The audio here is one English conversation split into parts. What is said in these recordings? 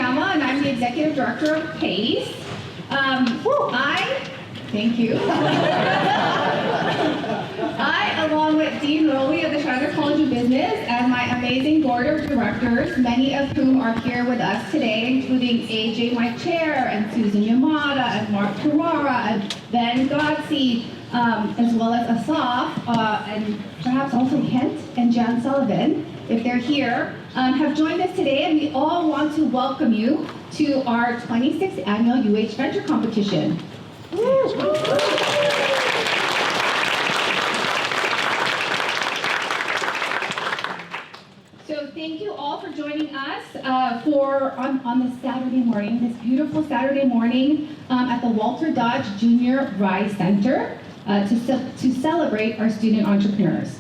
Yama, and I'm the Executive Director of PACE. Thank you. I, along with Dean Rowley of the Sheridan College of Business, and my amazing board of directors, many of whom are here with us today, including AJ, my chair, and Susan Yamada, and Mark Carrara, and Ben Gotzi, as well as Asaf, and perhaps also Kent and Jan Sullivan, if they're here, have joined us today, and we all want to welcome you to our 26th annual UH Venture Competition. So thank you all for joining us on this Saturday morning, this beautiful Saturday morning at the Walter Dodge Junior Rise Center to celebrate our student entrepreneurs.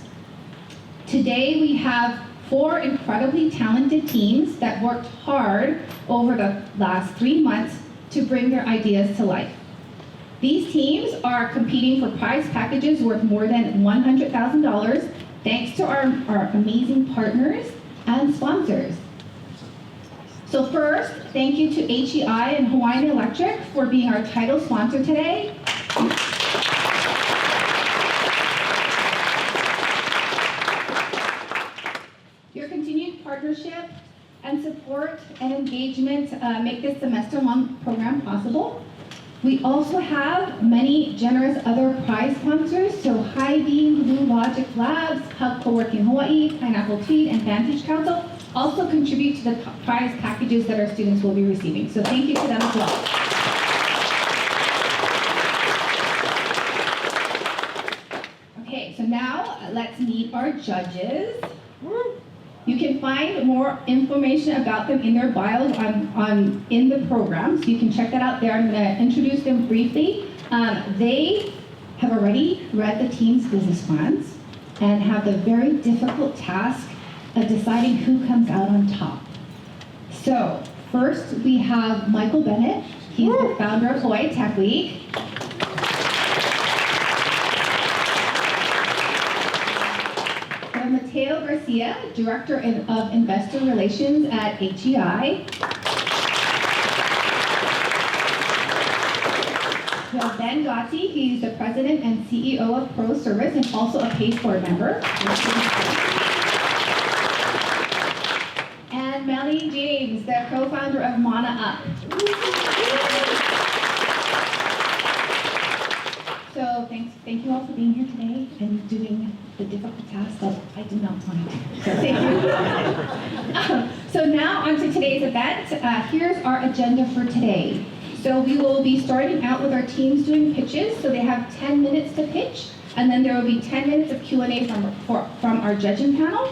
Today we have 4 incredibly talented teams that worked hard over the last 3 months to bring their ideas to life. These teams are competing for prize packages worth more than $100,000 thanks to our amazing partners and sponsors. So first, thank you to HEI and Hawaiian Electric for being our title sponsor today. Your continued partnership and support and engagement make this semester-long program possible. We also have many generous other prize sponsors, so Hy-Vee, Blue Logic Labs, Hub Co-working Hawaii, Pineapple Tweed, and Vantage Council also contribute to the prize packages that our students will be receiving. So thank you to them as well. Okay, so now let's meet our judges. You can find more information about them in their bios in the program, so you can check that out there. I'm going to introduce them briefly. They have already read the team's business plans and have the very difficult task of deciding who comes out on top. So first we have Michael Bennett. He's the founder of Hawaii Tech Week. Mateo Garcia, Director of Investor Relations at HEI. We have Ben Gotzi, he's the President and CEO of Pro Service and also a PACE board member. And Melanie James, the co-founder of Mana Up. So thank you all for being here today and doing the difficult task that I did not want to do. So thank you. So now on to today's event. Here's our agenda for today. So we will be starting out with our teams doing pitches. So they have 10 minutes to pitch, and then there will be 10 minutes of Q&A from our judging panel.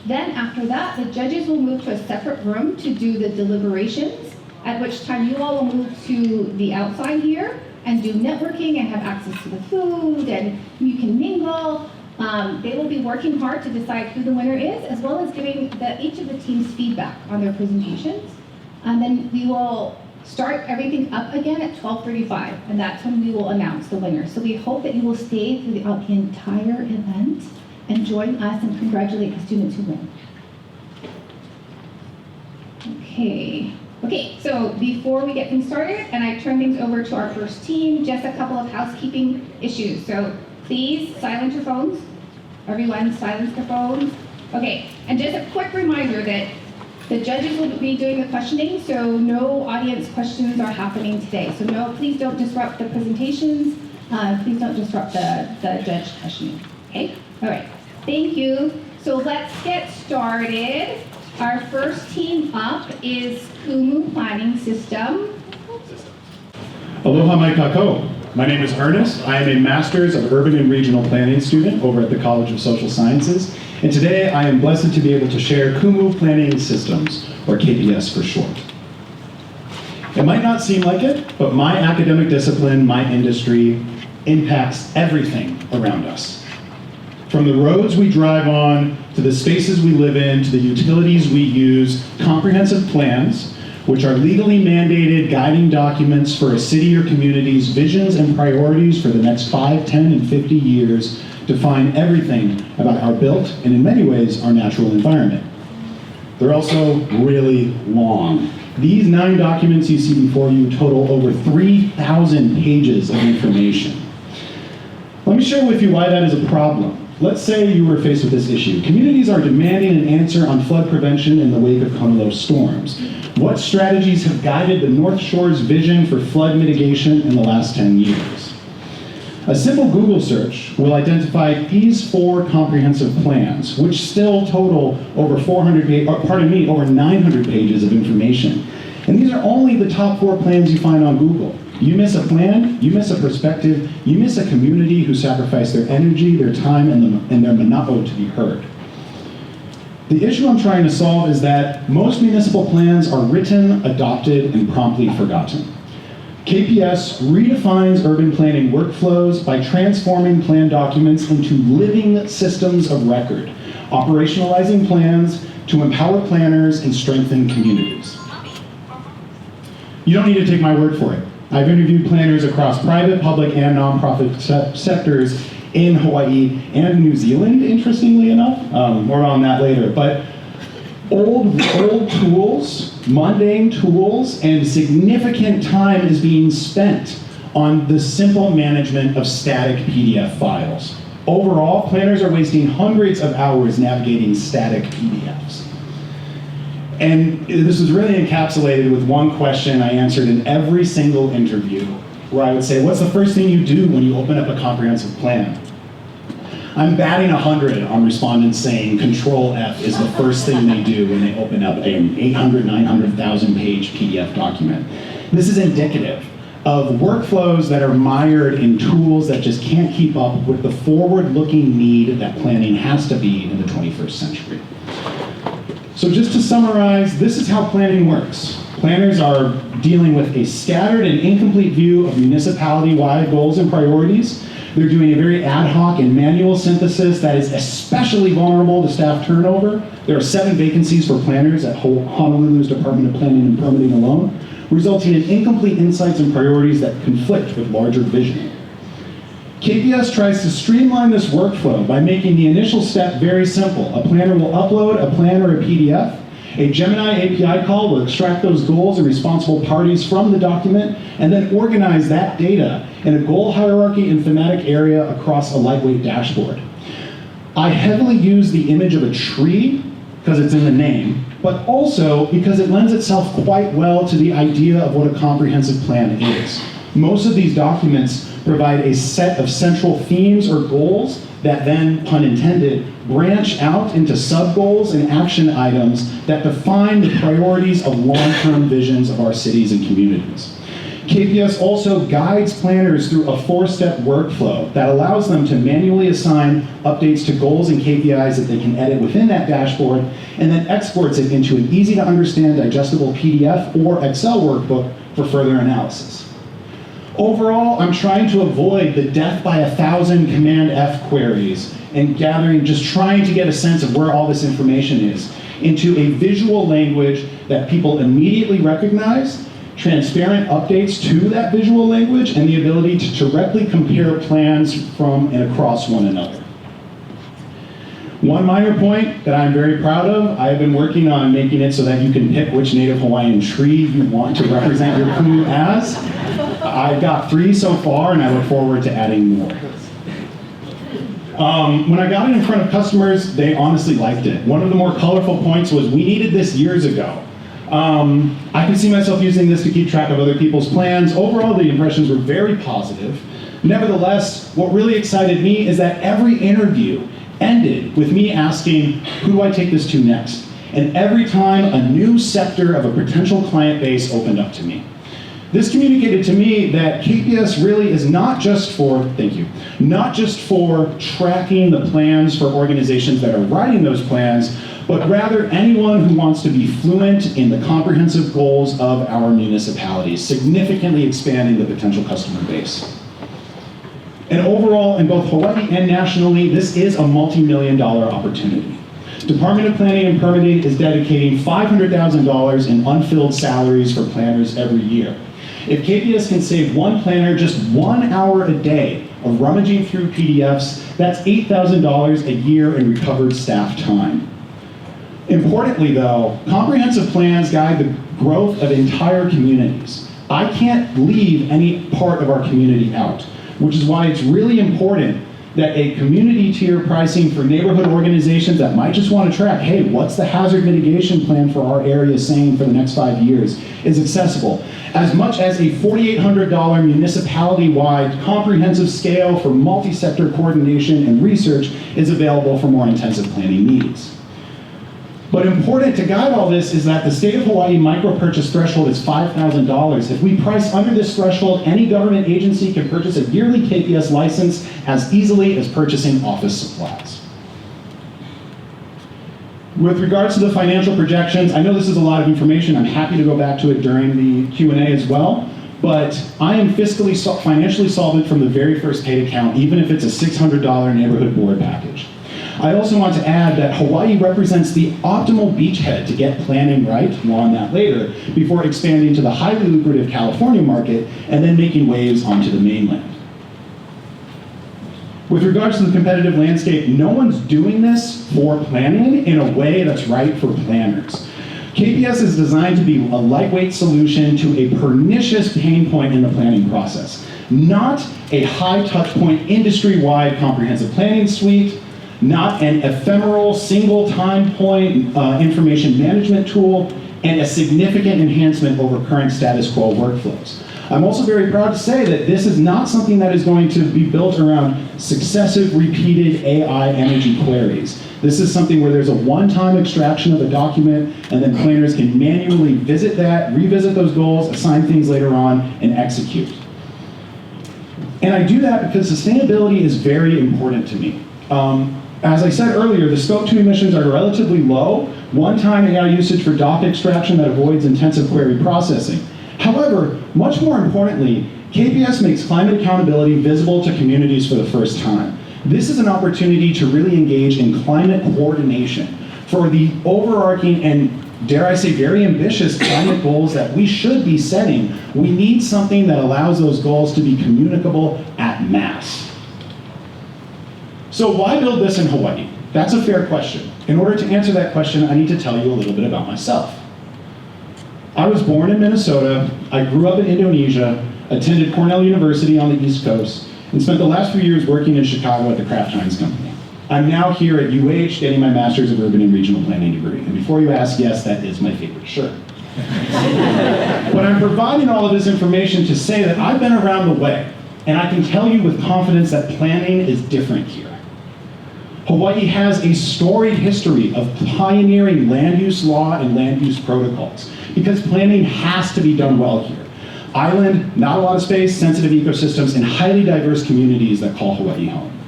Then after that, the judges will move to a separate room to do the deliberations, at which time you all will move to the outside here and do networking and have access to the food, and you can mingle. They will be working hard to decide who the winner is, as well as giving each of the teams feedback on their presentations. And then we will start everything up again at 12:35, and that's when we will announce the winner. So we hope that you will stay throughout the entire event and join us and congratulate the students who win. Okay, so before we get things started and I turn things over to our first team, just a couple of housekeeping issues. So please silence your phones. Everyone silence their phones. Okay, and just a quick reminder that the judges will be doing the questioning, so no audience questions are happening today. So no, please don't disrupt the presentations. Please don't disrupt the judge questioning. Okay, all right, thank you. So let's get started. Our first team up is Kumu Planning System. Aloha mai kako. My name is Ernest. I am a Master's of Urban and Regional Planning student over at the College of Social Sciences. And today I am blessed to be able to share Kumu Planning Systems, or KPS for short. It might not seem like it, but my academic discipline, my industry, impacts everything around us. From the roads we drive on, to the spaces we live in, to the utilities we use, comprehensive plans, which are legally mandated guiding documents for a city or community's visions and priorities for the next 5, 10, and 50 years, define everything about our built, and in many ways, our natural environment. They're also really long. These 9 documents you see before you total over 3,000 pages of information. Let me share with you why that is a problem. Let's say you were faced with this issue. Communities are demanding an answer on flood prevention in the wake of Paniolo storms. What strategies have guided the North Shore's vision for flood mitigation in the last 10 years? A simple Google search will identify these 4 comprehensive plans, which still total over over 900 pages of information. And these are only the top 4 plans you find on Google. You miss a plan, you miss a perspective, you miss a community who sacrificed their energy, their time, and their manapo to be heard. The issue I'm trying to solve is that most municipal plans are written, adopted, and promptly forgotten. KPS redefines urban planning workflows by transforming plan documents into living systems of record, operationalizing plans to empower planners and strengthen communities. You don't need to take my word for it. I've interviewed planners across private, public, and nonprofit sectors in Hawaii and New Zealand, interestingly enough. More on that later. But old tools, mundane tools, and significant time is being spent on the simple management of static PDF files. Overall, planners are wasting hundreds of hours navigating static PDFs. And this was really encapsulated with one question I answered in every single interview, where I would say, what's the first thing you do when you open up a comprehensive plan? I'm batting 100 on respondents saying Control F is the first thing they do when they open up an 800, 900,000 page PDF document. This is indicative of workflows that are mired in tools that just can't keep up with the forward-looking need that planning has to be in the 21st century. So just to summarize, this is how planning works. Planners are dealing with a scattered and incomplete view of municipality-wide goals and priorities. They're doing a very ad hoc and manual synthesis that is especially vulnerable to staff turnover. There are 7 vacancies for planners at Honolulu's Department of Planning and Permitting alone, resulting in incomplete insights and priorities that conflict with larger vision. KPS tries to streamline this workflow by making the initial step very simple. A planner will upload a plan or a PDF. A Gemini API call will extract those goals and responsible parties from the document and then organize that data in a goal hierarchy and thematic area across a lightweight dashboard. I heavily use the image of a tree because it's in the name, but also because it lends itself quite well to the idea of what a comprehensive plan is. Most of these documents provide a set of central themes or goals that then, pun intended, branch out into sub-goals and action items that define the priorities of long-term visions of our cities and communities. KPS also guides planners through a 4-step workflow that allows them to manually assign updates to goals and KPIs that they can edit within that dashboard, and then exports it into an easy-to-understand, digestible PDF or Excel workbook for further analysis. Overall, I'm trying to avoid the death by 1,000 Command F queries and just trying to get a sense of where all this information is into a visual language that people immediately recognize, transparent updates to that visual language, and the ability to directly compare plans from and across one another. One minor point that I'm very proud of, I've been working on making it so that you can pick which native Hawaiian tree you want to represent your kumu as. I've got 3 so far, and I look forward to adding more. When I got it in front of customers, they honestly liked it. One of the more colorful points was, we needed this years ago. I can see myself using this to keep track of other people's plans. Overall, the impressions were very positive. Nevertheless, what really excited me is that every interview ended with me asking, who do I take this to next? And every time, a new sector of a potential client base opened up to me. This communicated to me that KPS really is not just for tracking the plans for organizations that are writing those plans, but rather anyone who wants to be fluent in the comprehensive goals of our municipalities, significantly expanding the potential customer base. And overall, in both Hawaii and nationally, this is a multi-million-dollar opportunity. Department of Planning and Permitting is dedicating $500,000 in unfilled salaries for planners every year. If KPS can save one planner just 1 hour a day of rummaging through PDFs, that's $8,000 a year in recovered staff time. Importantly though, comprehensive plans guide the growth of entire communities. I can't leave any part of our community out, which is why it's really important that a community tier pricing for neighborhood organizations that might just want to track, hey, what's the hazard mitigation plan for our area saying for the next 5 years, is accessible. As much as a $4,800 municipality-wide comprehensive scale for multi-sector coordination and research is available for more intensive planning needs. But important to guide all this is that the state of Hawaii micro purchase threshold is $5,000. If we price under this threshold, any government agency can purchase a yearly KPS license as easily as purchasing office supplies. With regards to the financial projections, I know this is a lot of information. I'm happy to go back to it during the Q&A as well. But I am financially solvent from the very first paid account, even if it's a $600 neighborhood board package. I also want to add that Hawaii represents the optimal beachhead to get planning right, more on that later, before expanding to the highly lucrative California market and then making waves onto the mainland. With regards to the competitive landscape, no one's doing this for planning in a way that's right for planners. KPS is designed to be a lightweight solution to a pernicious pain point in the planning process, not a high touch point industry-wide comprehensive planning suite, not an ephemeral single time point information management tool, and a significant enhancement over current status quo workflows. I'm also very proud to say that this is not something that is going to be built around successive repeated AI energy queries. This is something where there's a one-time extraction of a document and then planners can manually visit that, revisit those goals, assign things later on, and execute. And I do that because sustainability is very important to me. As I said earlier, the Scope 2 emissions are relatively low, one-time AI usage for doc extraction that avoids intensive query processing. However, much more importantly, KPS makes climate accountability visible to communities for the first time. This is an opportunity to really engage in climate coordination for the overarching and, dare I say, very ambitious climate goals that we should be setting. We need something that allows those goals to be communicable at mass. So why build this in Hawaii? That's a fair question. In order to answer that question, I need to tell you a little bit about myself. I was born in Minnesota, I grew up in Indonesia, attended Cornell University on the East Coast, and spent the last few years working in Chicago at the Kraft Heinz Company. I'm now here at UH getting my Master's of Urban and Regional Planning degree. And before you ask, yes, that is my favorite shirt. But I'm providing all of this information to say that I've been around the way, and I can tell you with confidence that planning is different here. Hawaii has a storied history of pioneering land use law and land use protocols, because planning has to be done well here. Island, not a lot of space, sensitive ecosystems, and highly diverse communities that call Hawaii home.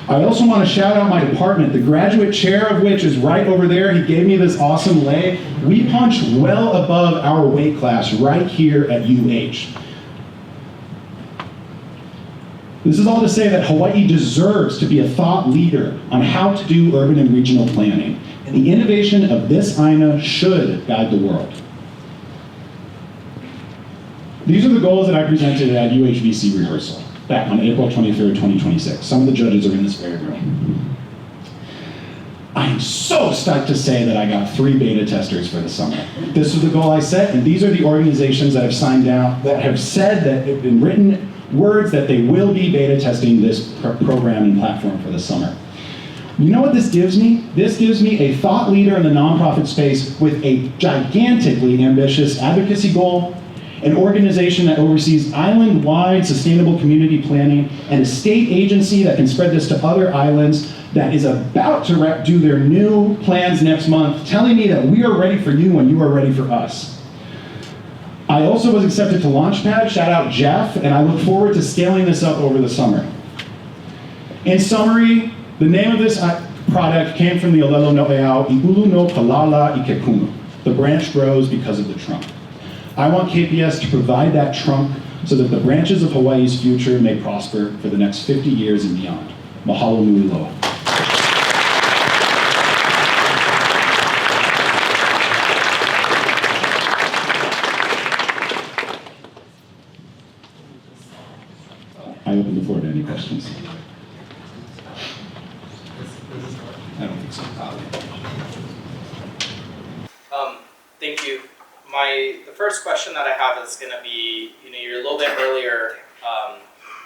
I also want to shout out my department, the graduate chair of which is right over there. He gave me this awesome lay. We punch well above our weight class right here at UH. This is all to say that Hawaii deserves to be a thought leader on how to do urban and regional planning. And the innovation of this INA should guide the world. These are the goals that I presented at UHVC rehearsal back on April 23rd, 2026. Some of the judges are in this very room. I am so stoked to say that I got 3 beta testers for the summer. This was the goal I set, and these are the organizations that have signed down, that have said that have been written words that they will be beta testing this program and platform for the summer. You know what this gives me? This gives me a thought leader in the nonprofit space with a gigantically ambitious advocacy goal, an organization that oversees island-wide sustainable community planning, and a state agency that can spread this to other islands that is about to do their new plans next month, telling me that we are ready for you when you are ready for us. I also was accepted to Launchpad, shout out Jeff, and I look forward to scaling this up over the summer. In summary, the name of this product came from the Olelo No'eau, I ulu no kalala I ke kumu. The branch grows because of the trunk. I want KPS to provide that trunk so that the branches of Hawaii's future may prosper for the next 50 years and beyond. Mahalo nui loa. I open the floor to any questions. I don't think so. Thank you. The first question that I have is going to be, you're a little bit earlier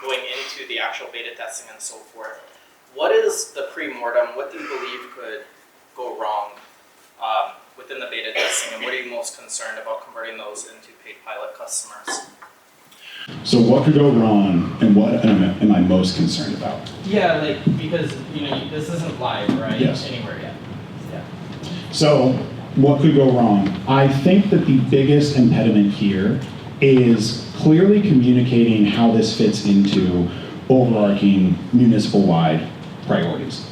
going into the actual beta testing and so forth. What is the pre-mortem? What do you believe could go wrong within the beta testing, and what are you most concerned about converting those into paid pilot customers? So what could go wrong, and what am I most concerned about? Yeah, because this isn't live, right? Yes. Anywhere yet. Yeah. So what could go wrong? I think that the biggest impediment here is clearly communicating how this fits into overarching municipal-wide priorities.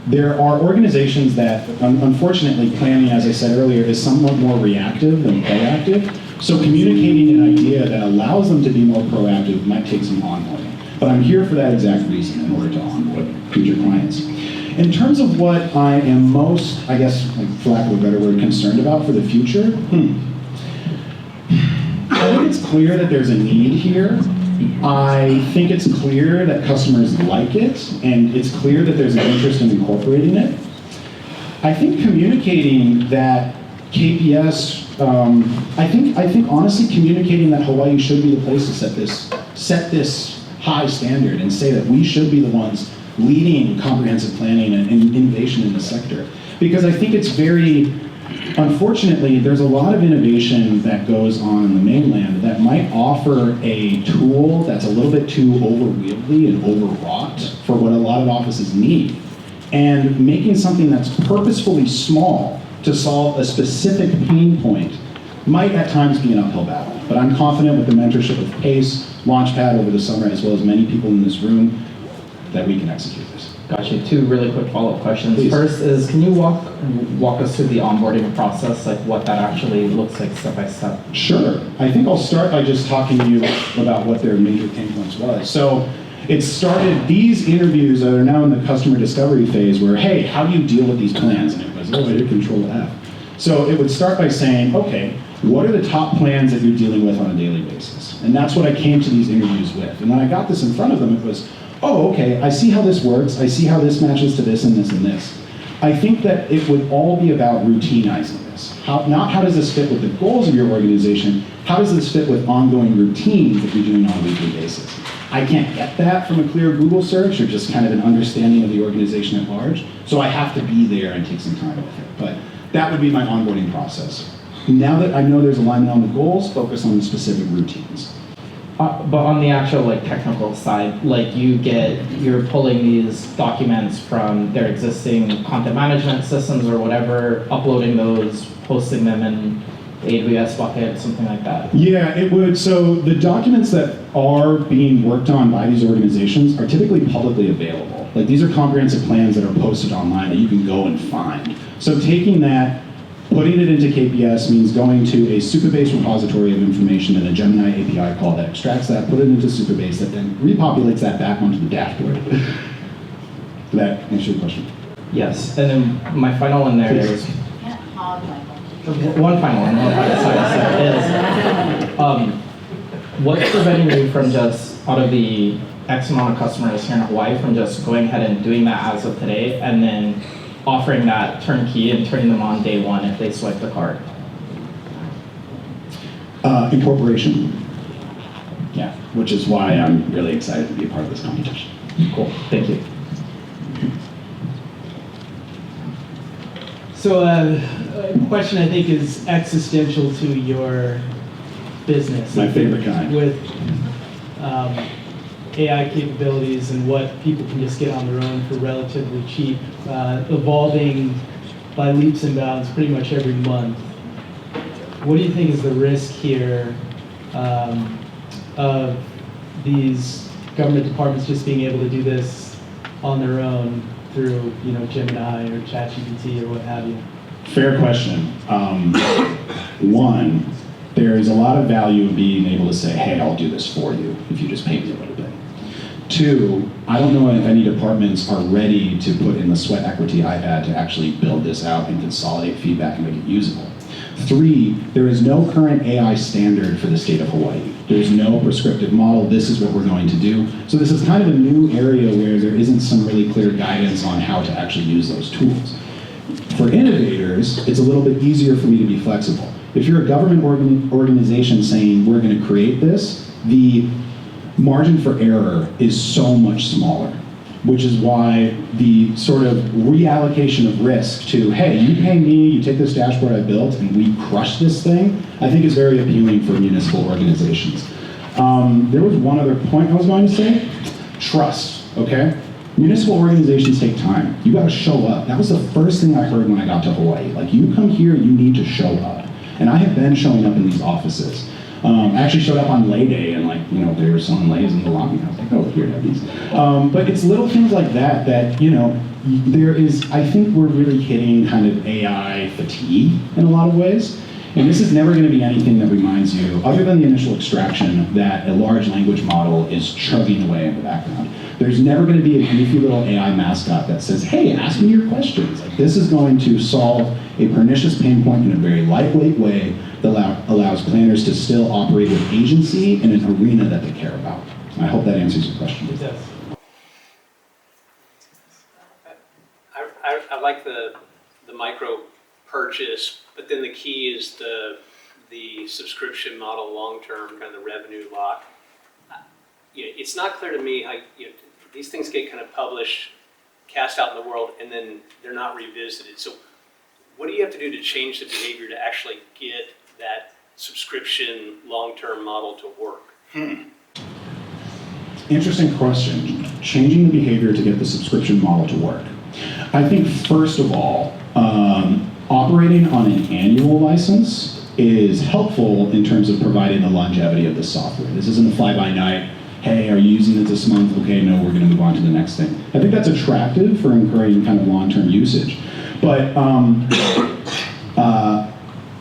There are organizations that, unfortunately, planning, as I said earlier, is somewhat more reactive than proactive. So communicating an idea that allows them to be more proactive might take some onboarding. But I'm here for that exact reason, in order to onboard future clients. In terms of what I am most, I guess, for lack of a better word, concerned about for the future, I think it's clear that there's a need here. I think it's clear that customers like it, and it's clear that there's an interest in incorporating it. I think communicating that KPS, I think honestly communicating that Hawaii should be the place to set this high standard and say that we should be the ones leading comprehensive planning and innovation in the sector. Because I think it's unfortunately, there's a lot of innovation that goes on in the mainland that might offer a tool that's a little bit too overwieldy and overwrought for what a lot of offices need. And making something that's purposefully small to solve a specific pain point might at times be an uphill battle. But I'm confident with the mentorship of PACE, Launchpad over the summer, as well as many people in this room, that we can execute this. Gotcha. Two really quick follow-up questions. Please. First is, can you walk us through the onboarding process, like what that actually looks like step by step? Sure. I think I'll start by just talking to you about what their major pain points was. So it started, these interviews that are now in the customer discovery phase where, hey, how do you deal with these plans? And it was, I hit Control F. So it would start by saying, okay, what are the top plans that you're dealing with on a daily basis? And that's what I came to these interviews with. And when I got this in front of them, it was, oh, okay, I see how this works. I see how this matches to this and this and this. I think that it would all be about routinizing this. Not how does this fit with the goals of your organization, how does this fit with ongoing routines that you're doing on a weekly basis? I can't get that from a clear Google search or just kind of an understanding of the organization at large, so I have to be there and take some time with it. But that would be my onboarding process. Now that I know there's alignment on the goals, focus on the specific routines. But on the actual technical side, you're pulling these documents from their existing content management systems or whatever, uploading those, posting them in AWS bucket, something like that. Yeah, it would. So the documents that are being worked on by these organizations are typically publicly available. These are comprehensive plans that are posted online that you can go and find. So taking that, putting it into KPS means going to a Supabase repository of information and a Gemini API call that extracts that, put it into Supabase, that then repopulates that back onto the dashboard. Did that answer your question? Yes, and then my final one there is... One final one, sorry, what's preventing you from just, out of the X amount of customers here in Hawaii, from just going ahead and doing that as of today, and then offering that turnkey and turning them on day one if they swipe the card? Incorporation. Yeah, which is why I'm really excited to be a part of this competition. Cool, thank you. So a question I think is existential to your business. My favorite kind. With AI capabilities and what people can just get on their own for relatively cheap, evolving by leaps and bounds pretty much every month. What do you think is the risk here of these government departments just being able to do this on their own through Gemini or ChatGPT or what have you? Fair question. One, there is a lot of value in being able to say, hey, I'll do this for you if you just pay me a little bit. Two, I don't know if any departments are ready to put in the sweat equity I've had to actually build this out and consolidate feedback and make it usable. Three, there is no current AI standard for the state of Hawaii. There's no prescriptive model, this is what we're going to do. So this is kind of a new area where there isn't some really clear guidance on how to actually use those tools. For innovators, it's a little bit easier for me to be flexible. If you're a government organization saying we're going to create this, the margin for error is so much smaller, which is why the sort of reallocation of risk to, hey, you pay me, you take this dashboard I built, and we crush this thing, I think is very appealing for municipal organizations. There was one other point I was going to say. Trust, okay? Municipal organizations take time. You gotta show up. That was the first thing I heard when I got to Hawaii. Like, you come here, you need to show up. And I have been showing up in these offices. I actually showed up on lay day and they were selling lays in the lobby. I was like, oh, here, have these. But it's little things like that there is, I think we're really hitting kind of AI fatigue in a lot of ways. And this is never gonna be anything that reminds you, other than the initial extraction, that a large language model is chugging away in the background. There's never gonna be a goofy little AI mascot that says, hey, ask me your questions. Like, this is going to solve a pernicious pain point in a very lightweight way that allows planners to still operate with agency in an arena that they care about. I hope that answers your question. It does. I like the micro purchase, but then the key is the subscription model long-term, kind of the revenue lock. It's not clear to me how these things get kind of published, cast out in the world, and then they're not revisited. So what do you have to do to change the behavior to actually get that subscription long-term model to work? Interesting question. Changing the behavior to get the subscription model to work. I think first of all, operating on an annual license is helpful in terms of providing the longevity of the software. This isn't a fly-by-night, hey, are you using it this month? Okay, no, we're gonna move on to the next thing. I think that's attractive for encouraging kind of long-term usage. But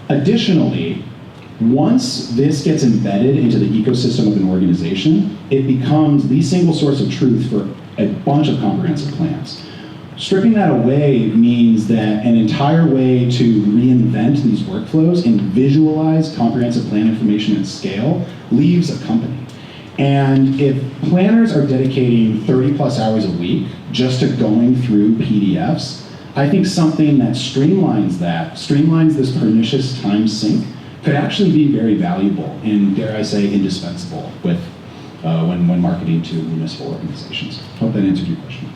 additionally, once this gets embedded into the ecosystem of an organization, it becomes the single source of truth for a bunch of comprehensive plans. Stripping that away means that an entire way to reinvent these workflows and visualize comprehensive plan information at scale leaves a company. And if planners are dedicating 30 plus hours a week just to going through PDFs, I think something that streamlines this pernicious time sink, could actually be very valuable and, dare I say, indispensable with when marketing to municipal organizations. Hope that answered your question.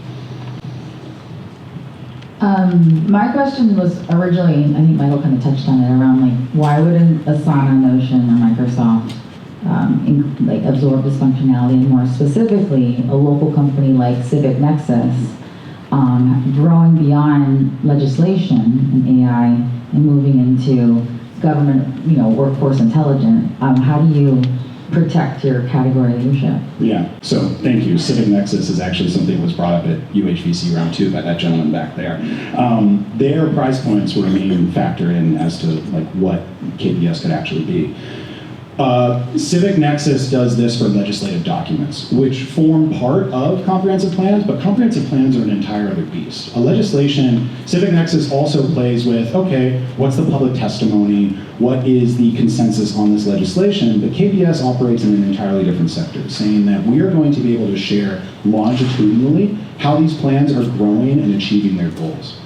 My question was originally, I think Michael kind of touched on it, around why wouldn't Asana, Notion, or Microsoft absorb this functionality, and more specifically, a local company like Civic Nexus, growing beyond legislation and AI and moving into government, workforce intelligence. How do you protect your category leadership? Yeah, so thank you. Civic Nexus is actually something that was brought up at UHVC round 2 by that gentleman back there. Their price points were a main factor in as to what KPS could actually be. Civic Nexus does this for legislative documents, which form part of comprehensive plans, but comprehensive plans are an entire other beast. Civic Nexus also plays with, okay, what's the public testimony? What is the consensus on this legislation? But KPS operates in an entirely different sector, saying that we are going to be able to share longitudinally how these plans are growing and achieving their goals.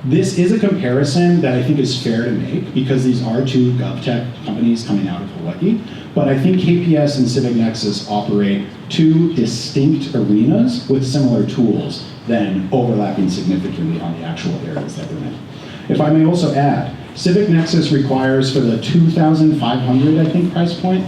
This is a comparison that I think is fair to make because these are two GovTech companies coming out of Hawaii, but I think KPS and Civic Nexus operate two distinct arenas with similar tools, then overlapping significantly on the actual areas that they're in. If I may also add, Civic Nexus requires for the 2,500, I think, price point,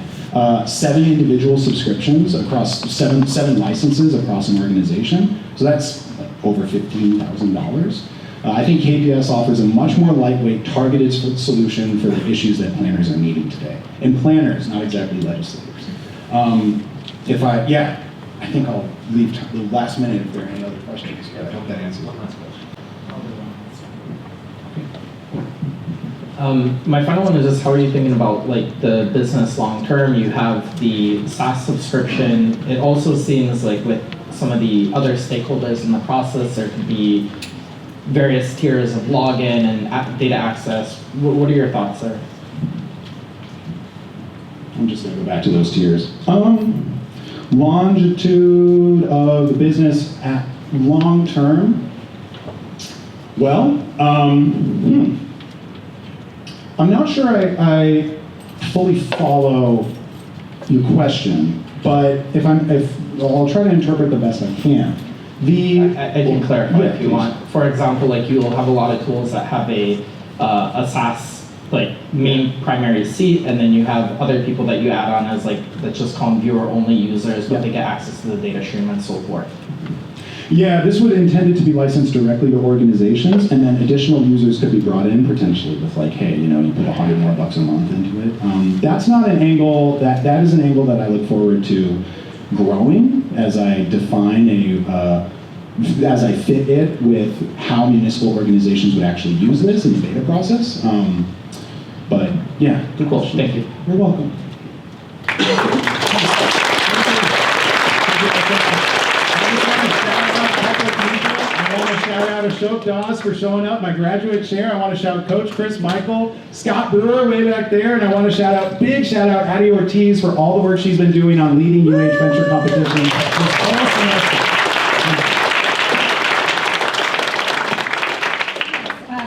7 individual subscriptions across seven licenses across an organization. So that's over $15,000. I think KPS offers a much more lightweight, targeted solution for the issues that planners are needing today. And planners, not exactly legislators. I think I'll leave the last minute if there are any other questions. I hope that answers one last question. My final one is just, how are you thinking about the business long term? You have the SaaS subscription. It also seems like with some of the other stakeholders in the process, there could be various tiers of login and data access. What are your thoughts there? I'm just going to go back to those tiers. Longitude of the business at long term. Well, I'm not sure I fully follow your question, but I'll try to interpret the best I can. I can clarify if you please. want. For example, like you'll have a lot of tools that have a SaaS like main primary seat, and then you have other people that you add on as like, let's just call them viewer only users, but they get access to the data stream and so forth. Yeah, this would intend it to be licensed directly to organizations, and then additional users could be brought in potentially with like, hey, you put $100 more a month into it. That's not an angle, that is an angle that I look forward to growing as I define as I fit it with how municipal organizations would actually use this in the beta process. But yeah, good Cool, question. thank you. You're welcome. I want to shout out Ashok Das for showing up, my graduate chair. I want to shout Coach Chris Michael, Scott Brewer way back there, and I want to big shout out Addie Ortiz for all the work she's been doing on leading UH venture competitions this whole semester.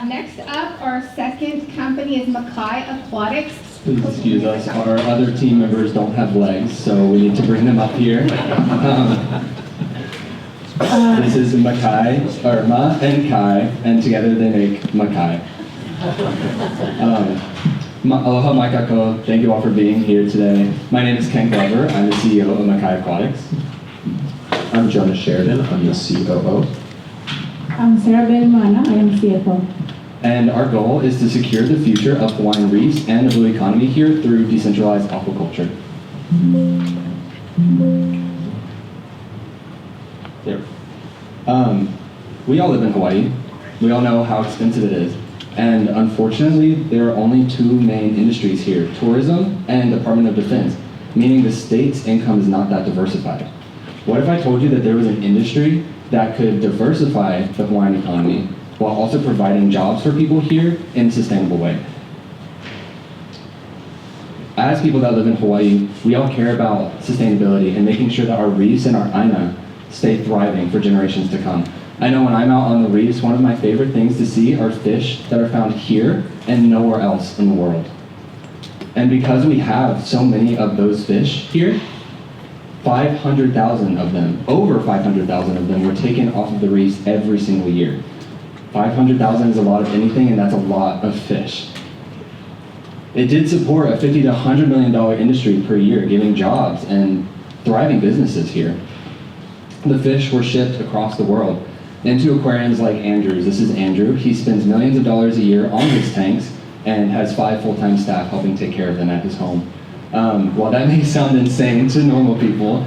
Next up, our second company is Makai Aquatics. Please excuse us, our other team members don't have legs, so we need to bring them up here. This is Makai, or Ma and Kai, and together they make Makai. Aloha mai kako, thank you all for being here today. My name is Ken Glover, I'm the CEO of Makai Aquatics. I'm Jonah Sheridan, I'm the COO. I'm Sarah Benimana, I am CFO. And our goal is to secure the future of Hawaiian reefs and the blue economy here through decentralized aquaculture. There. We all live in Hawaii. We all know how expensive it is. And unfortunately, there are only two main industries here, tourism and Department of Defense, meaning the state's income is not that diversified. What if I told you that there was an industry that could diversify the Hawaiian economy while also providing jobs for people here in a sustainable way? As people that live in Hawaii, we all care about sustainability and making sure that our reefs and our aina stay thriving for generations to come. I know when I'm out on the reefs, one of my favorite things to see are fish that are found here and nowhere else in the world. And because we have so many of those fish here, 500,000 of them, over 500,000 of them were taken off of the reefs every single year. 500,000 is a lot of anything, and that's a lot of fish. It did support a $50 to $100 million industry per year, giving jobs and thriving businesses here. The fish were shipped across the world into aquariums like Andrew's. This is Andrew. He spends millions of dollars a year on his tanks and has 5 full-time staff helping take care of them at his home. While that may sound insane to normal people,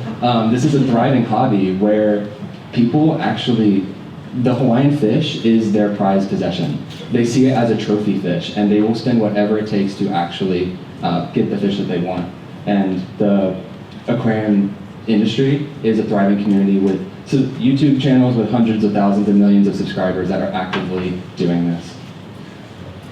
this is a thriving hobby where people actually, the Hawaiian fish is their prized possession. They see it as a trophy fish, and they will spend whatever it takes to actually get the fish that they want. And the aquarium industry is a thriving community with YouTube channels with hundreds of thousands and millions of subscribers that are actively doing this.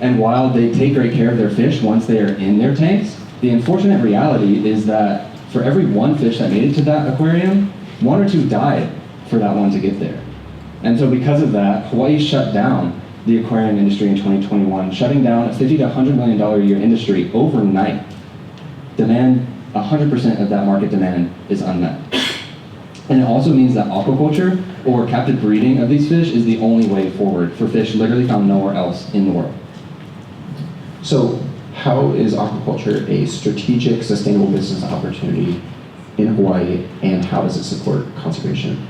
And while they take great care of their fish once they are in their tanks, the unfortunate reality is that for every one fish that made it to that aquarium, 1 or 2 died for that one to get there. And so because of that, Hawaii shut down the aquarium industry in 2021, shutting down a $50 to $100 million a year industry overnight. Demand, 100% of that market demand is unmet. And it also means that aquaculture, or captive breeding of these fish, is the only way forward for fish literally found nowhere else in the world. So how is aquaculture a strategic, sustainable business opportunity in Hawaii, and how does it support conservation?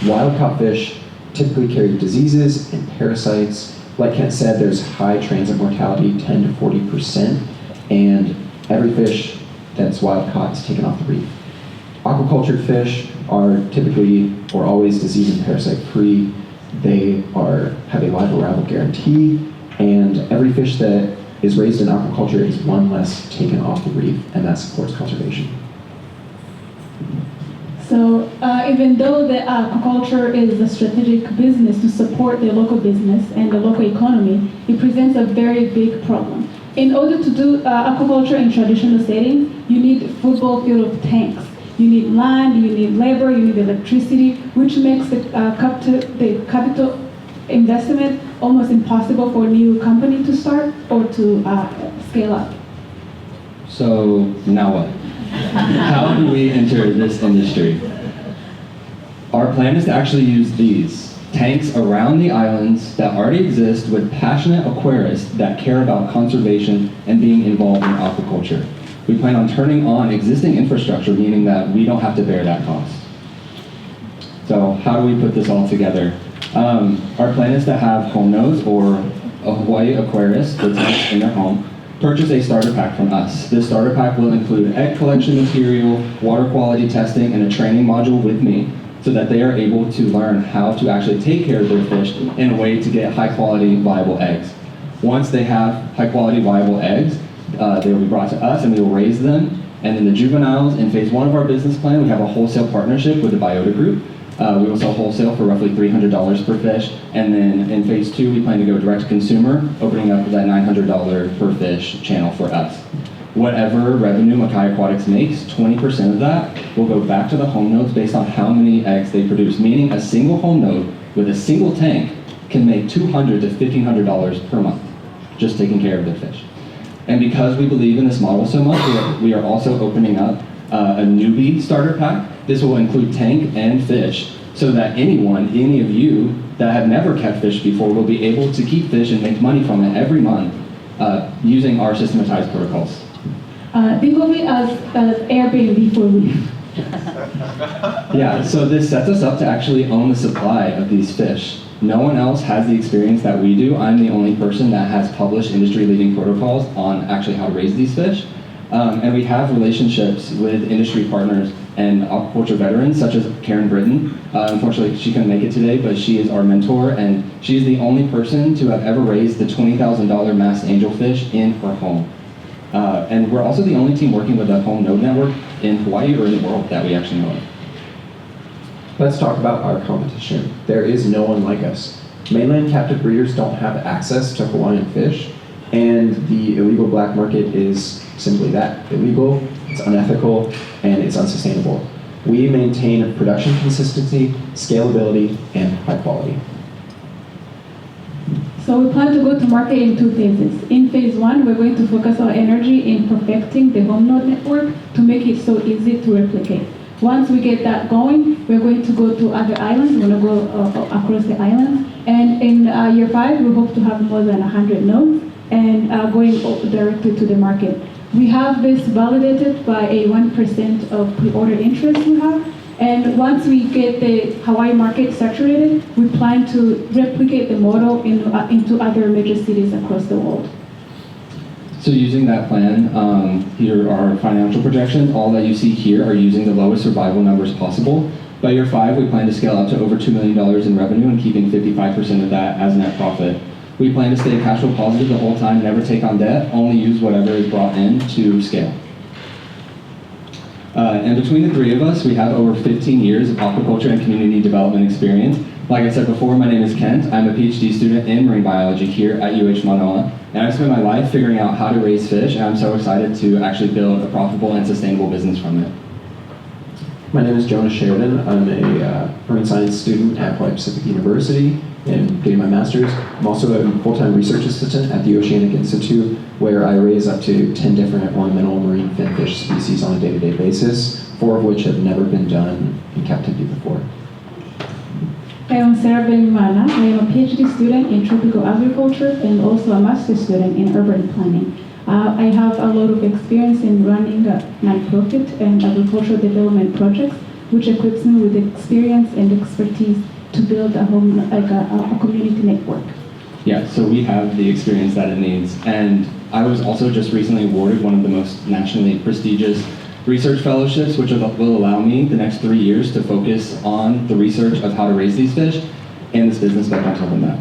Wild-caught fish typically carry diseases and parasites. Like Kent said, there's high transit mortality, 10 to 40%, and every fish that's wild-caught is taken off the reef. Aquacultured fish are typically or always disease and parasite free. They have a live arrival guarantee, and every fish that is raised in aquaculture is one less taken off the reef, and that supports conservation. So even though the aquaculture is a strategic business to support the local business and the local economy, it presents a very big problem. In order to do aquaculture in traditional settings, you need a football field of tanks. You need land, you need labor, you need electricity, which makes the capital investment, almost impossible for a new company to start or to scale up. So now what? How do we enter this industry? Our plan is to actually use these tanks around the islands that already exist with passionate aquarists that care about conservation and being involved in aquaculture. We plan on turning on existing infrastructure, meaning that we don't have to bear that cost. So how do we put this all together? Our plan is to have home nodes or a Hawaii aquarist with tanks in their home purchase a starter pack from us. This starter pack will include egg collection material, water quality testing, and a training module with me so that they are able to learn how to actually take care of their fish in a way to get high quality viable eggs. Once they have high quality viable eggs, they will be brought to us and we will raise them. And in the juveniles, in phase 1 of our business plan, we have a wholesale partnership with the Biota Group. We will sell wholesale for roughly $300 per fish. And then in phase 2, we plan to go direct to consumer, opening up that $900 per fish channel for us. Whatever revenue Makai Aquatics makes, 20% of that will go back to the home nodes based on how many eggs they produce, meaning a single home node with a single tank can make $200 to $1,500 per month, just taking care of their fish. And because we believe in this model so much, we are also opening up a newbie starter pack. This will include tank and fish, so that anyone, any of you that have never kept fish before will be able to keep fish and make money from it every month using our systematized protocols. Think of it as Airbnb for reef. Yeah, so this sets us up to actually own the supply of these fish. No one else has the experience that we do. I'm the only person that has published industry-leading protocols on actually how to raise these fish. And we have relationships with industry partners and aquaculture veterans, such as Karen Britton. Unfortunately, she couldn't make it today, but she is our mentor, and she is the only person to have ever raised the $20,000 masked angelfish in her home. And we're also the only team working with a home node network in Hawaii or in the world that we actually know of. Let's talk about our competition. There is no one like us. Mainland captive breeders don't have access to Hawaiian fish, and the illegal black market is simply that, illegal, it's unethical, and it's unsustainable. We maintain production consistency, scalability, and high quality. So we plan to go to market in 2 phases. In phase 1, we're going to focus our energy in perfecting the home node network to make it so easy to replicate. Once we get that going, we're going to go to other islands. We're going to go across the islands. And in year 5, we hope to have more than 100 nodes and going directly to the market. We have this validated by a 1% of pre-order interest we have. And once we get the Hawaii market saturated, we plan to replicate the model into other major cities across the world. So using that plan, here are our financial projections. All that you see here are using the lowest survival numbers possible. By year 5, we plan to scale up to over $2 million in revenue and keeping 55% of that as net profit. We plan to stay cash flow positive the whole time, never take on debt, only use whatever is brought in to scale. And between the 3 of us, we have over 15 years of aquaculture and community development experience. Like I said before, my name is Kent. I'm a PhD student in marine biology here at UH Manoa. And I've spent my life figuring out how to raise fish, and I'm so excited to actually build a profitable and sustainable business from it. My name is Jonah Sheridan. I'm a marine science student at Hawaii Pacific University and getting my master's. I'm also a full-time research assistant at the Oceanic Institute, where I raise up to 10 different ornamental marine finfish species on a day-to-day basis, 4 of which have never been done in captivity before. I am Benimana. I am a PhD student in tropical agriculture and also a master's student in urban planning. I have a lot of experience in running nonprofit and agricultural development projects, which equips me with experience and expertise to build a home, like a community network. Yeah, so we have the experience that it needs. And I was also just recently awarded one of the most nationally prestigious research fellowships, which will allow me the next 3 years to focus on the research of how to raise these fish and this business, but don't tell them that.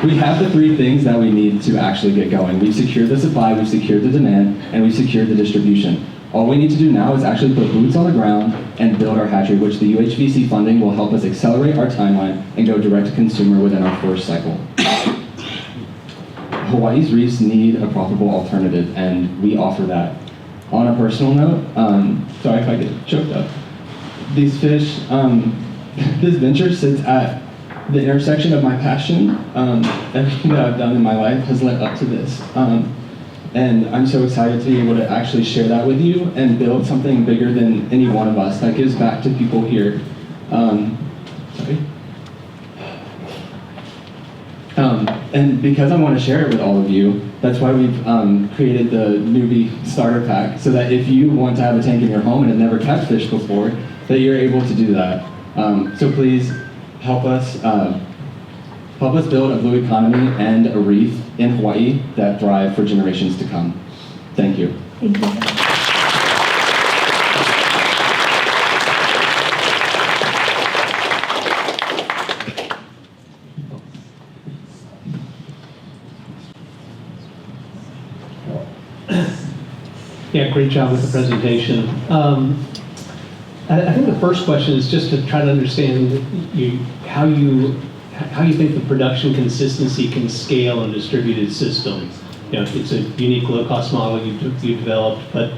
We have the 3 things that we need to actually get going. We've secured the supply, we've secured the demand, and we've secured the distribution. All we need to do now is actually put boots on the ground and build our hatchery, which the UHVC funding will help us accelerate our timeline and go direct to consumer within our first cycle. Hawaii's reefs need a profitable alternative, and we offer that. On a personal note, sorry if I get choked up. These fish, this venture sits at the intersection of my passion, everything that I've done in my life has led up to this. And I'm so excited to be able to actually share that with you and build something bigger than any one of us that gives back to people here. And because I want to share it with all of you, that's why we've created the newbie starter pack, so that if you want to have a tank in your home and have never catfished before, that you're able to do that. So please help us build a blue economy and a reef in Hawaii that thrive for generations to come. Thank you. Thank you. Yeah, great job with the presentation. I think the first question is just to try to understand how you think the production consistency can scale a distributed system. You know, it's a unique low-cost model you've developed, but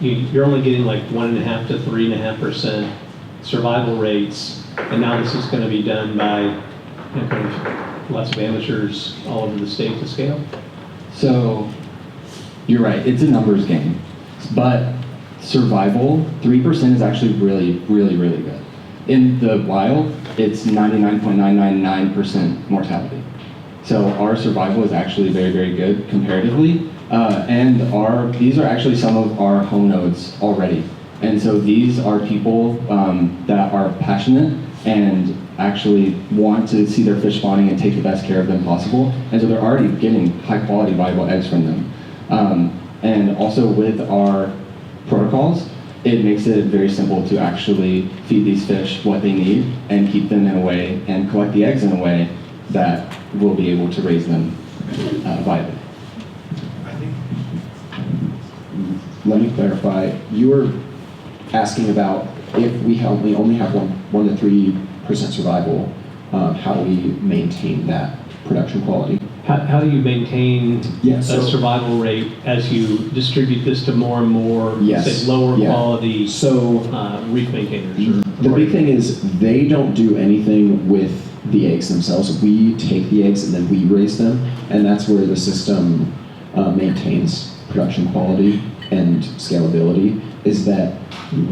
you're only getting like 1.5 to 3.5% survival rates, and now this is going to be done by kind of lots of amateurs all over the state to scale. So you're right, it's a numbers game, but survival, 3% is actually really, really, really good. In the wild, it's 99.999% mortality. So our survival is actually very, very good comparatively. And these are actually some of our home nodes already. And so these are people that are passionate and actually want to see their fish spawning and take the best care of them possible. And so they're already getting high quality, viable eggs from them. And also with our protocols, it makes it very simple to actually feed these fish what they need and keep them in a way and collect the eggs in a way that will be able to raise them viably. Let me clarify. You were asking about if we only have 1 to 3% survival, how do we maintain that production quality? How do you maintain a survival rate as you distribute this to more and more, say, lower quality reef maintainers? The big thing is they don't do anything with the eggs themselves. We take the eggs and then we raise them, and that's where the system maintains production quality and scalability, is that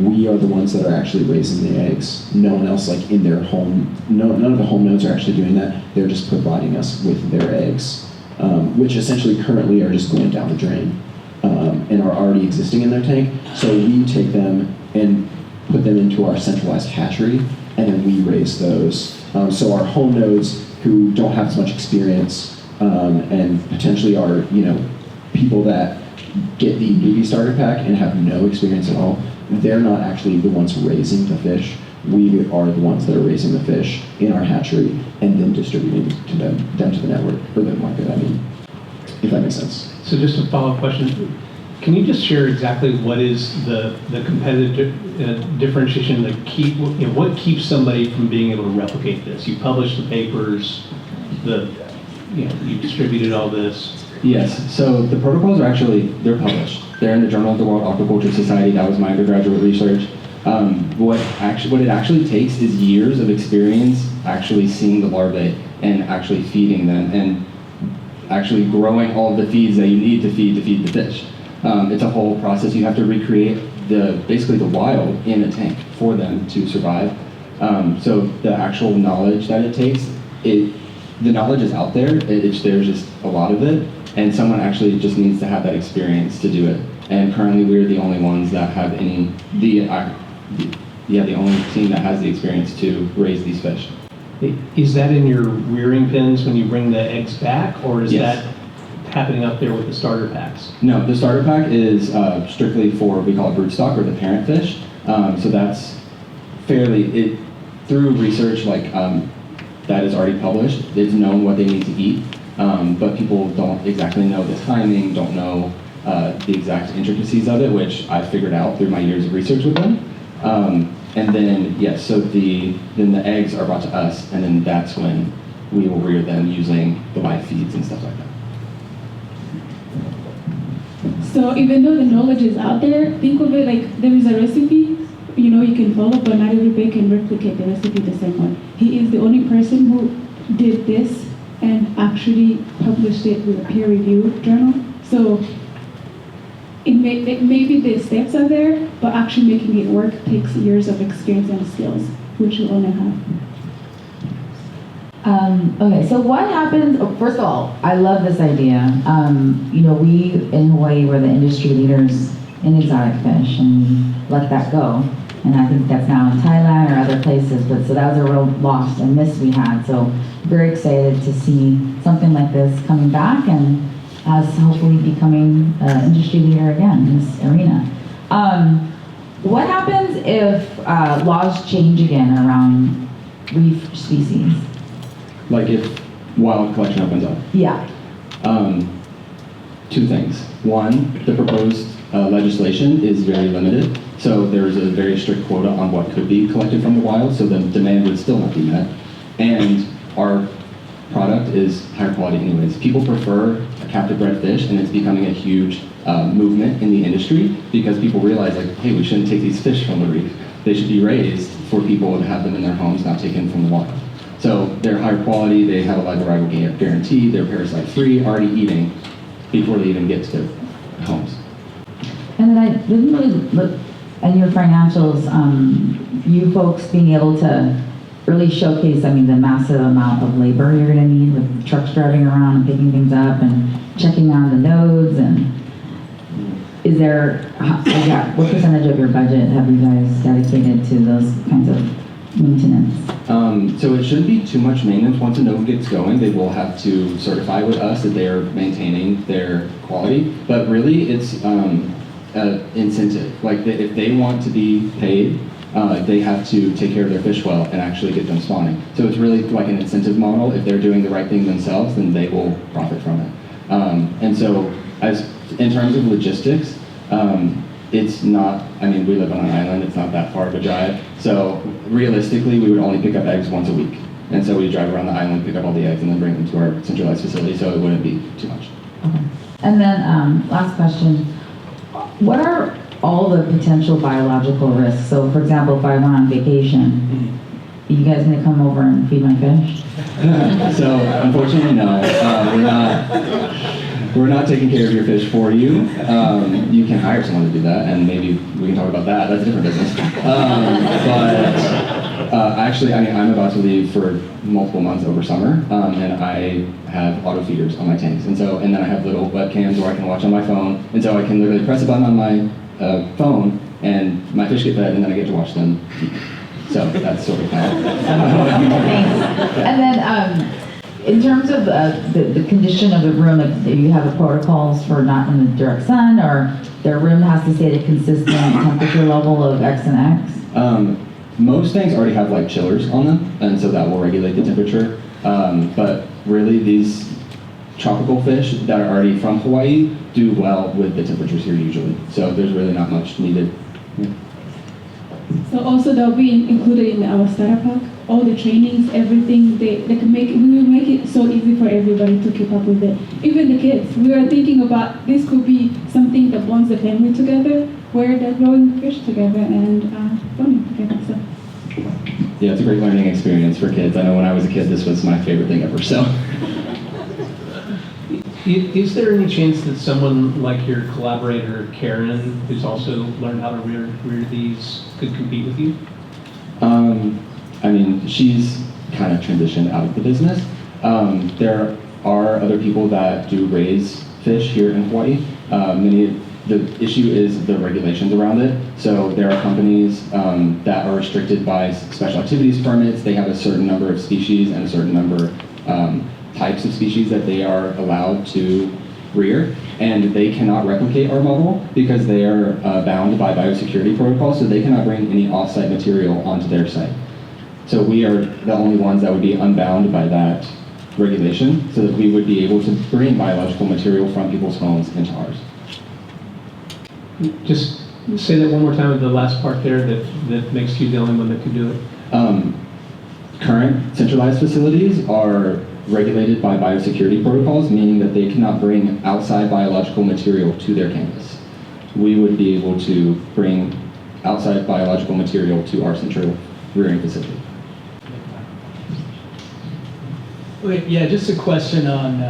we are the ones that are actually raising the eggs. No one else, like in their home, none of the home nodes are actually doing that. They're just providing us with their eggs, which essentially currently are just going down the drain and are already existing in their tank. So we take them and put them into our centralized hatchery, and then we raise those. So our home nodes who don't have as much experience and potentially are, people that get the newbie starter pack and have no experience at all, they're not actually the ones raising the fish. We are the ones that are raising the fish in our hatchery and then distributing to them to the network, or the market, if that makes sense. So just a follow-up question. Can you just share exactly what is the competitive differentiation, what keeps somebody from being able to replicate this? You published the papers, you distributed all this. Yes, so the protocols are they're published. They're in the Journal of the World Aquaculture Society. That was my undergraduate research. What it actually takes is years of experience actually seeing the larvae and actually feeding them and actually growing all of the feeds that you need to feed the fish. It's a whole process. You have to recreate basically the wild in a tank for them to survive. So the actual knowledge that it takes, the knowledge is out there. There's just a lot of it, and someone actually just needs to have that experience to do it. And currently, we're the only ones that have the only team that has the experience to raise these fish. Is that in your rearing pens when you bring the eggs back, or is that happening up there with the starter packs? No, the starter pack is strictly for, we call it broodstock, or the parent fish. So that's through research that is already published, it's known what they need to eat, but people don't exactly know the timing, don't know the exact intricacies of it, which I figured out through my years of research with them. And then, then the eggs are brought to us, and then that's when we will rear them using the live feeds and stuff like that. So even though the knowledge is out there, think of it like there is a recipe you can follow, but not everybody can replicate the recipe the same way. He is the only person who did this and actually published it with a peer-reviewed journal. So maybe the steps are there, but actually making it work takes years of experience and skills, which you only have. Okay, so what happens, first of all, I love this idea. We in Hawaii were the industry leaders in exotic fish, and we let that go. And I think that's now in Thailand or other places, but so that was a real loss and miss we had. So very excited to see something like this coming back and us hopefully becoming an industry leader again in this arena. What happens if laws change again around reef species? Like if wild collection opens up. Yeah. Two things. One, the proposed legislation is very limited. So there's a very strict quota on what could be collected from the wild, so the demand would still not be met. And our product is higher quality anyways. People prefer a captive-bred fish, and it's becoming a huge movement in the industry because people realize, like, hey, we shouldn't take these fish from the reef. They should be raised for people to have them in their homes, not taken from the wild. So they're higher quality, they have a live arrival guarantee, they're parasite-free, already eating before they even get to their homes. And then I didn't really look at your financials, you folks being able to really showcase, the massive amount of labor you're gonna need with trucks driving around and picking things up and checking on the nodes, and is there, what percentage of your budget have you guys dedicated to those kinds of maintenance? So it shouldn't be too much maintenance. Once a node gets going, they will have to certify with us that they are maintaining their quality. But really, it's incentive. Like if they want to be paid, they have to take care of their fish well and actually get them spawning. So it's really like an incentive model. If they're doing the right thing themselves, then they will profit from it. And so in terms of logistics, it's not, we live on an island, it's not that far of a drive. So realistically, we would only pick up eggs once a week. And so we drive around the island, pick up all the eggs, and then bring them to our centralized facility, so it wouldn't be too much. Okay. And then last question, what are all the potential biological risks? So for example, if I went on vacation, are you guys gonna come over and feed my fish? So unfortunately, no. We're not taking care of your fish for you. You can hire someone to do that, and maybe we can talk about that. That's a different business. Actually, I'm about to leave for multiple months over summer, and I have auto feeders on my tanks, and then I have little webcams where I can watch on my phone, and so I can literally press a button on my phone, and my fish get fed, and then I get to watch them eat. So that's sort of how. And then, in terms of the condition of the room, like, do you have the protocols for not in the direct sun, or their room has to stay at a consistent temperature level of X and X? Most tanks already have like chillers on them, and so that will regulate the temperature. But really, these tropical fish that are already from Hawaii do well with the temperatures here usually. So there's really not much needed. Yeah. So also they'll be included in our starter pack, all the trainings, everything they can make. We will make it so easy for everybody to keep up with it. Even the kids, we are thinking about this could be something that bonds the family together, where they're growing fish together and bonding together. So. Yeah, it's a great learning experience for kids. I know when I was a kid, this was my favorite thing ever. So. Is there any chance that someone like your collaborator, Karen, who's also learned how to rear these, could compete with you? She's kind of transitioned out of the business. There are other people that do raise fish here in Hawaii. The issue is the regulations around it. So there are companies that are restricted by special activities permits. They have a certain number of species and a certain number types of species that they are allowed to rear, and they cannot replicate our model because they are bound by biosecurity protocols, so they cannot bring any off-site material onto their site. So we are the only ones that would be unbound by that regulation, so that we would be able to bring biological material from people's homes into ours. Just say that one more time with the last part there, that makes you the only one that can do it. Current centralized facilities are regulated by biosecurity protocols, meaning that they cannot bring outside biological material to their campus. We would be able to bring outside biological material to our central rearing facility. Okay, yeah, just a question on,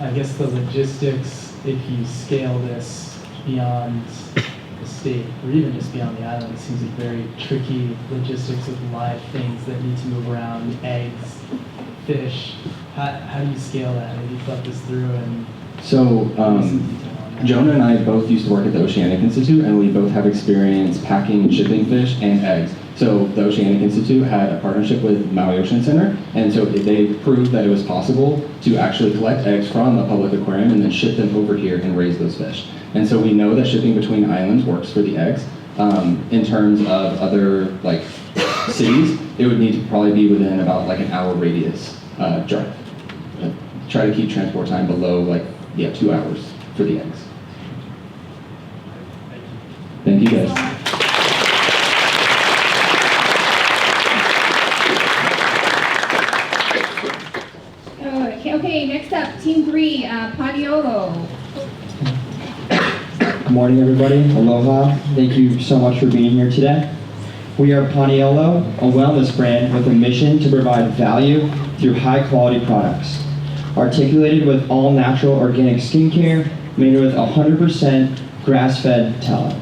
I guess the logistics, if you scale this beyond the state, or even just beyond the island, it seems like very tricky logistics with live things that need to move around, eggs, fish. How do you scale that? Have you thought this through and So, some detail on that? Jonah and I both used to work at the Oceanic Institute, and we both have experience packing and shipping fish and eggs. So the Oceanic Institute had a partnership with Maui Ocean Center, and so they proved that it was possible to actually collect eggs from a public aquarium and then ship them over here and raise those fish. And so we know that shipping between islands works for the eggs. In terms of other like cities, it would need to probably be within about like an hour radius drive. Try to keep transport time below 2 hours for the eggs. Thank you guys. Okay, next up, team 3, Paniolo. Good morning, everybody. Aloha. Thank you so much for being here today. We are Paniolo, a wellness brand with a mission to provide value through high-quality products. Articulated with all-natural organic skincare made with 100% grass-fed tallow.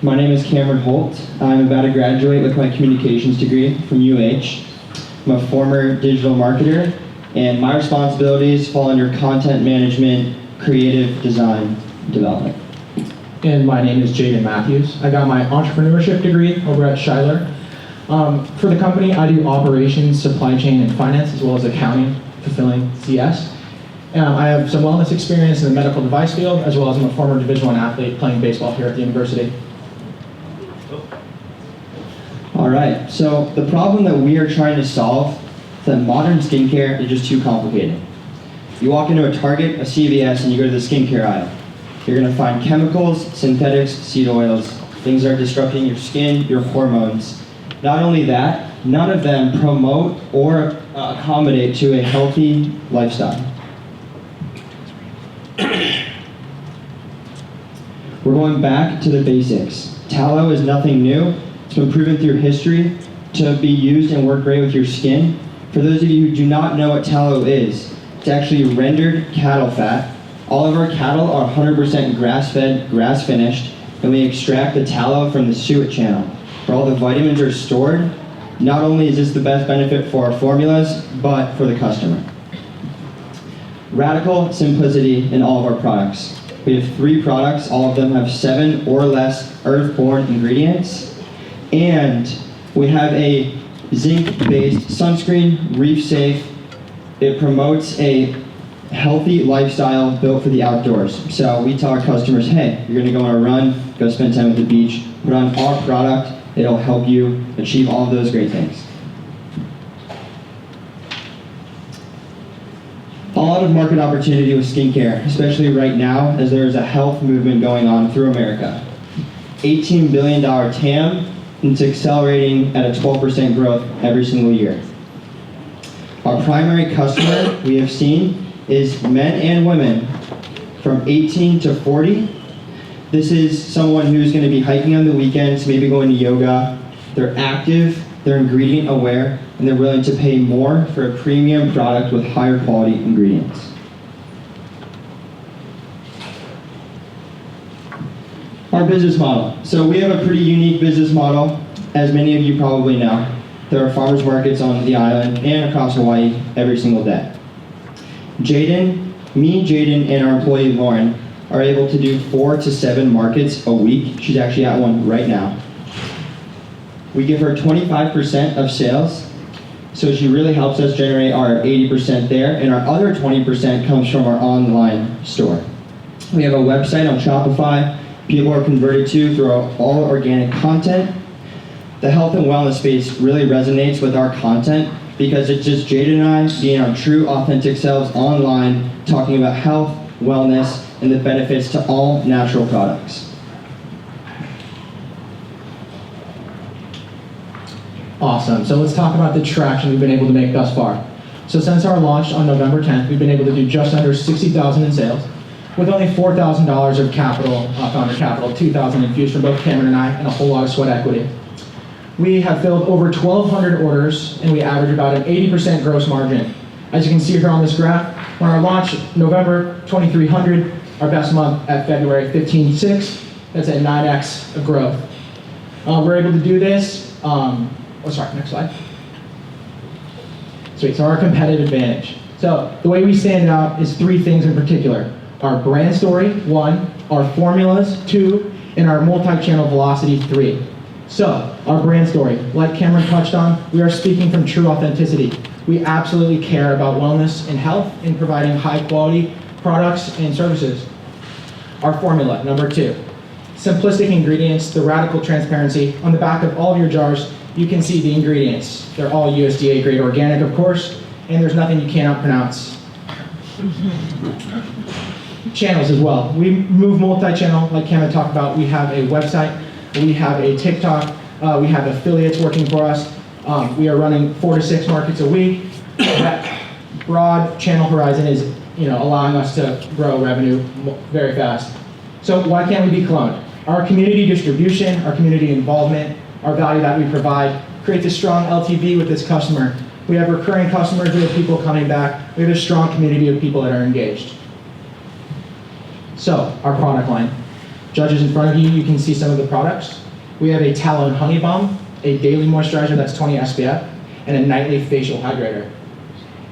My name is Cameron Holt. I'm about to graduate with my communications degree from UH. I'm a former digital marketer, and my responsibilities fall under content management, creative design, development. And my name is Jaidon Matthews. I got my entrepreneurship degree over at Sheridan. For the company, I do operations, supply chain, and finance, as well as accounting, fulfilling CS. I have some wellness experience in the medical device field, as well as I'm a former Division I athlete playing baseball here at the university. All right, so the problem that we are trying to solve is that modern skincare is just too complicated. You walk into a Target, a CVS, and you go to the skincare aisle. You're gonna find chemicals, synthetics, seed oils, things that are disrupting your skin, your hormones. Not only that, none of them promote or accommodate to a healthy lifestyle. We're going back to the basics. Tallow is nothing new. It's been proven through history to be used and work great with your skin. For those of you who do not know what tallow is, it's actually rendered cattle fat. All of our cattle are 100% grass-fed, grass-finished, and we extract the tallow from the suet channel, where all the vitamins are stored. Not only is this the best benefit for our formulas, but for the customer. Radical simplicity in all of our products. We have 3 products, all of them have 7 or less earth-born ingredients. And we have a zinc-based sunscreen, reef safe. It promotes a healthy lifestyle built for the outdoors. So we tell our customers, hey, you're gonna go on a run, go spend time at the beach, put on our product, it'll help you achieve all of those great things. A lot of market opportunity with skincare, especially right now as there is a health movement going on through America. $18 billion TAM, and it's accelerating at a 12% growth every single year. Our primary customer we have seen is men and women from 18 to 40. This is someone who's going to be hiking on the weekends, maybe going to yoga. They're active, they're ingredient aware, and they're willing to pay more for a premium product with higher quality ingredients. Our business model. So we have a pretty unique business model, as many of you probably know. There are farmers markets on the island and across Hawaii every single day. Jaidon, and our employee Lauren are able to do 4 to 7 markets a week. She's actually at one right now. We give her 25% of sales, so she really helps us generate our 80% there, and our other 20% comes from our online store. We have a website on Shopify people are converted to through our all organic content. The health and wellness space really resonates with our content because it's just Jaidon and I being our true authentic selves online, talking about health, wellness, and the benefits to all natural products. Awesome. So let's talk about the traction we've been able to make thus far. So since our launch on November 10th, we've been able to do just under $60,000 in sales, with only $4,000 of capital, founder capital, $2,000 infused from both Cameron and I, and a whole lot of sweat equity. We have filled over 1,200 orders, and we average about an 80% gross margin. As you can see here on this graph, when our launch, November, 2,300, our best month at February, 15.6, that's a 9x of growth. We're able to do this, next slide. Sweet, so our competitive advantage. So the way we stand out is 3 things in particular. Our brand story, 1, our formulas, 2, and our multi-channel velocity, 3. So, our brand story, like Cameron touched on, we are speaking from true authenticity. We absolutely care about wellness and health in providing high quality products and services. Our formula, number 2, simplistic ingredients, the radical transparency. On the back of all of your jars, you can see the ingredients. They're all USDA grade organic, of course, and there's nothing you cannot pronounce. Channels as well. We move multi-channel, like Cameron talked about. We have a website, we have a TikTok, we have affiliates working for us. We are running 4 to 6 markets a week. That broad channel horizon is, allowing us to grow revenue very fast. So why can't we be cloned? Our community distribution, our community involvement, our value that we provide creates a strong LTV with this customer. We have recurring customers, we have people coming back, we have a strong community of people that are engaged. So, our product line. Judges in front of you, you can see some of the products. We have a tallow and honey balm, a daily moisturizer that's 20 SPF, and a nightly facial hydrator.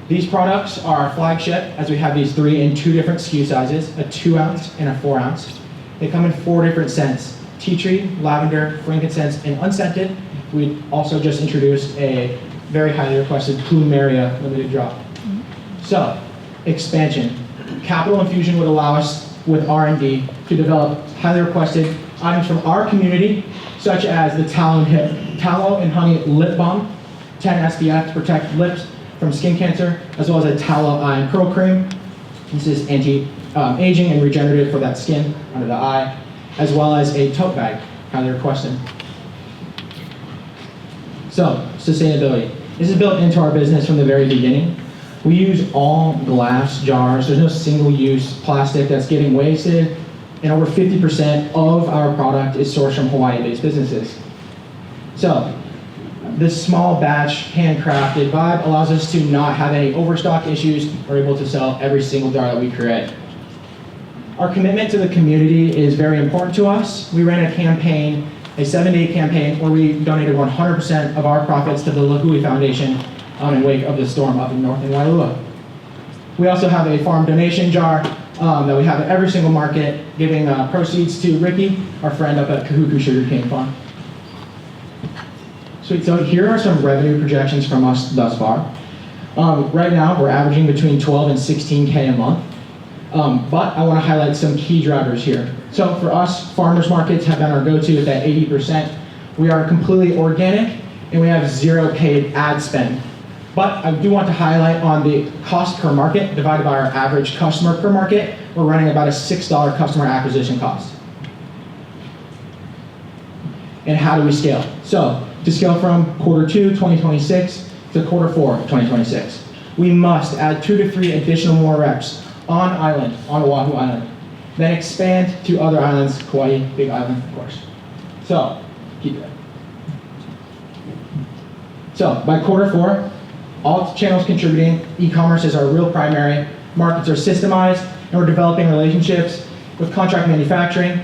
These products are our flagship, as we have these 3 in 2 different SKU sizes, a 2 ounce and a 4 ounce. They come in 4 different scents: tea tree, lavender, frankincense, and unscented. We also just introduced a very highly requested plumeria limited drop. So, expansion. Capital infusion would allow us, with R&D, to develop highly requested items from our community, such as the tallow and honey lip balm, 10 SPF to protect lips from skin cancer, as well as a tallow eye and curl cream. This is anti-aging and regenerative for that skin under the eye, as well as a tote bag, highly requested. So, sustainability. This is built into our business from the very beginning. We use all glass jars. There's no single-use plastic that's getting wasted, and over 50% of our product is sourced from Hawaii-based businesses. So, this small batch, handcrafted vibe allows us to not have any overstock issues. We're able to sell every single jar that we create. Our commitment to the community is very important to us. We ran a campaign, a 7-day campaign, where we donated 100% of our profits to the Lahui Foundation in wake of the storm up in north in Wailua. We also have a farm donation jar that we have at every single market, giving proceeds to Ricky, our friend up at Kahuku Sugarcane Farm. Sweet, so here are some revenue projections from us thus far. Right now, we're averaging between 12 and 16K a month. But I want to highlight some key drivers here. So for us, farmers markets have been our go-to at that 80%. We are completely organic, and we have 0 paid ad spend. But I do want to highlight on the cost per market divided by our average customer per market, we're running about a $6 customer acquisition cost. And how do we scale? So to scale from quarter 2, 2026 to quarter 4, 2026, we must add 2 to 3 additional more reps on island, on Oahu Island, then expand to other islands, Kauai, Big Island, of course. So, keep it. So, by quarter 4, all channels contributing, e-commerce is our real primary, markets are systemized, and we're developing relationships with contract manufacturing.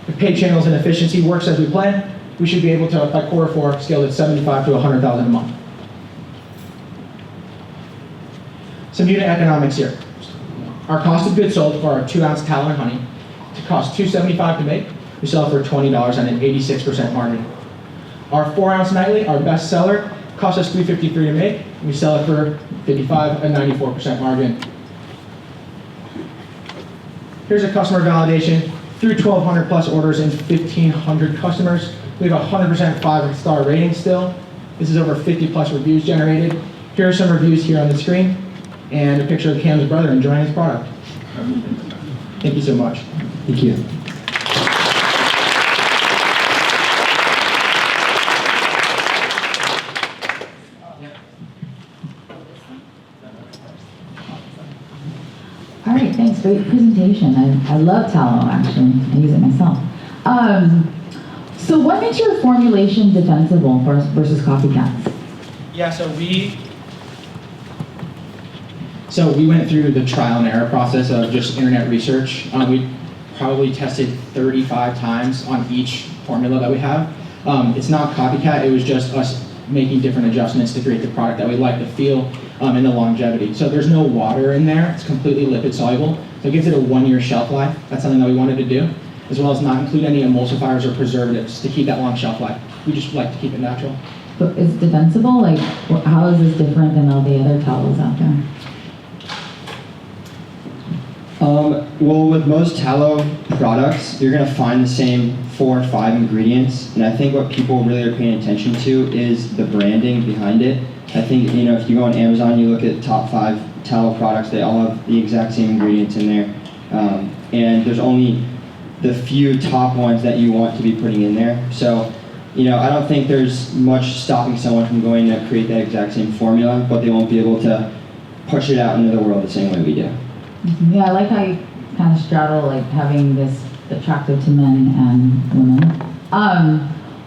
If paid channels and efficiency works as we plan, we should be able to, by quarter 4, scale to 75 to 100,000 a month. Some unit economics here. Our cost of goods sold for our 2 ounce tallow and honey to cost $2.75 to make. We sell it for $20 and an 86% margin. Our 4 ounce nightly, our best seller, costs us $3.53 to make. We sell it for $55 and 94% margin. Here's a customer validation. Through 1,200 plus orders and 1,500 customers, we have a 100% 5-star rating still. This is over 50 plus reviews generated. Here are some reviews here on the screen, and a picture of Cam's brother enjoying his product. Thank you so much. Thank you. right, thanks. Great presentation. I love tallow, actually. I use it myself. So what makes your formulation defensible versus copycats? Yeah, so we went through the trial and error process of just internet research. We probably tested 35 times on each formula that we have. It's not copycat, it was just us making different adjustments to create the product that we like, the feel, and the longevity. So there's no water in there, it's completely lipid soluble. So it gives it a 1-year shelf life. That's something that we wanted to do, as well as not include any emulsifiers or preservatives to keep that long shelf life. We just like to keep it natural. But is it defensible? Like, how is this different than all the other tallows out there? Well, with most tallow products, you're going to find the same 4 or 5 ingredients, and I think what people really are paying attention to is the branding behind it. I think, if you go on Amazon, you look at top 5 tallow products, they all have the exact same ingredients in there, and there's only the few top ones that you want to be putting in there. So, I don't think there's much stopping someone from going to create that exact same formula, but they won't be able to push it out into the world the same way we do. Yeah, I like how you kind of straddle like having this attractive to men and women.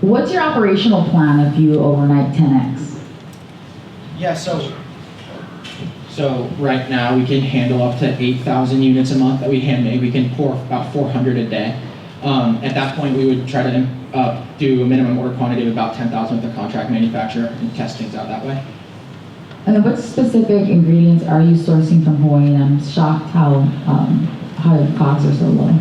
What's your operational plan if you overnight 10x? Yeah, so right now we can handle up to 8,000 units a month that we hand make. We can pour about 400 a day. At that point, we would try to do a minimum order quantity of about 10,000 with the contract manufacturer and test things out that way. And then what specific ingredients are you sourcing from Hawaii? And I'm shocked how your costs are so low.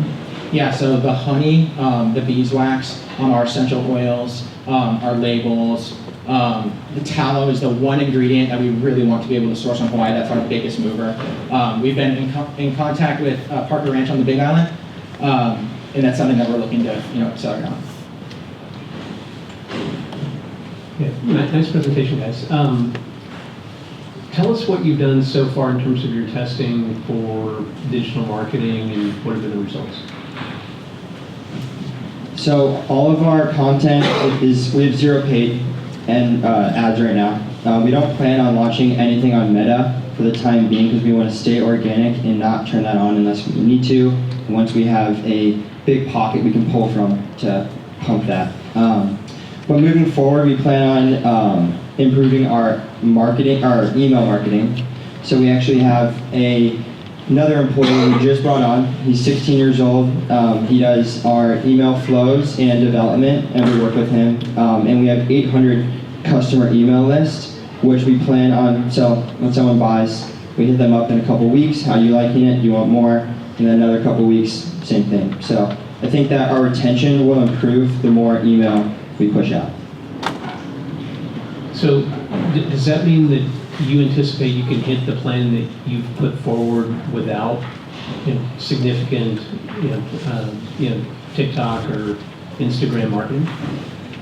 Yeah, so the honey, the beeswax, our essential oils, our labels, the tallow is the one ingredient that we really want to be able to source on Hawaii. That's our biggest mover. We've been in contact with Parker Ranch on the Big Island, and that's something that we're looking to accelerate on. Yeah, nice presentation, guys. Tell us what you've done so far in terms of your testing for digital marketing and what have been the results? So all of our content we have 0 paid and ads right now. We don't plan on launching anything on Meta for the time being because we want to stay organic and not turn that on unless we need to. And once we have a big pocket we can pull from to pump that. But moving forward, we plan on improving our marketing, our email marketing. So we actually have another employee we just brought on. He's 16 years old. He does our email flows and development, and we work with him. And we have 800 customer email lists, which we plan on. So when someone buys, we hit them up in a couple weeks. How you liking it? Do you want more? And then another couple weeks, same thing. So I think that our retention will improve the more email we push out. So does that mean that you anticipate you can hit the plan that you've put forward without significant TikTok or Instagram marketing?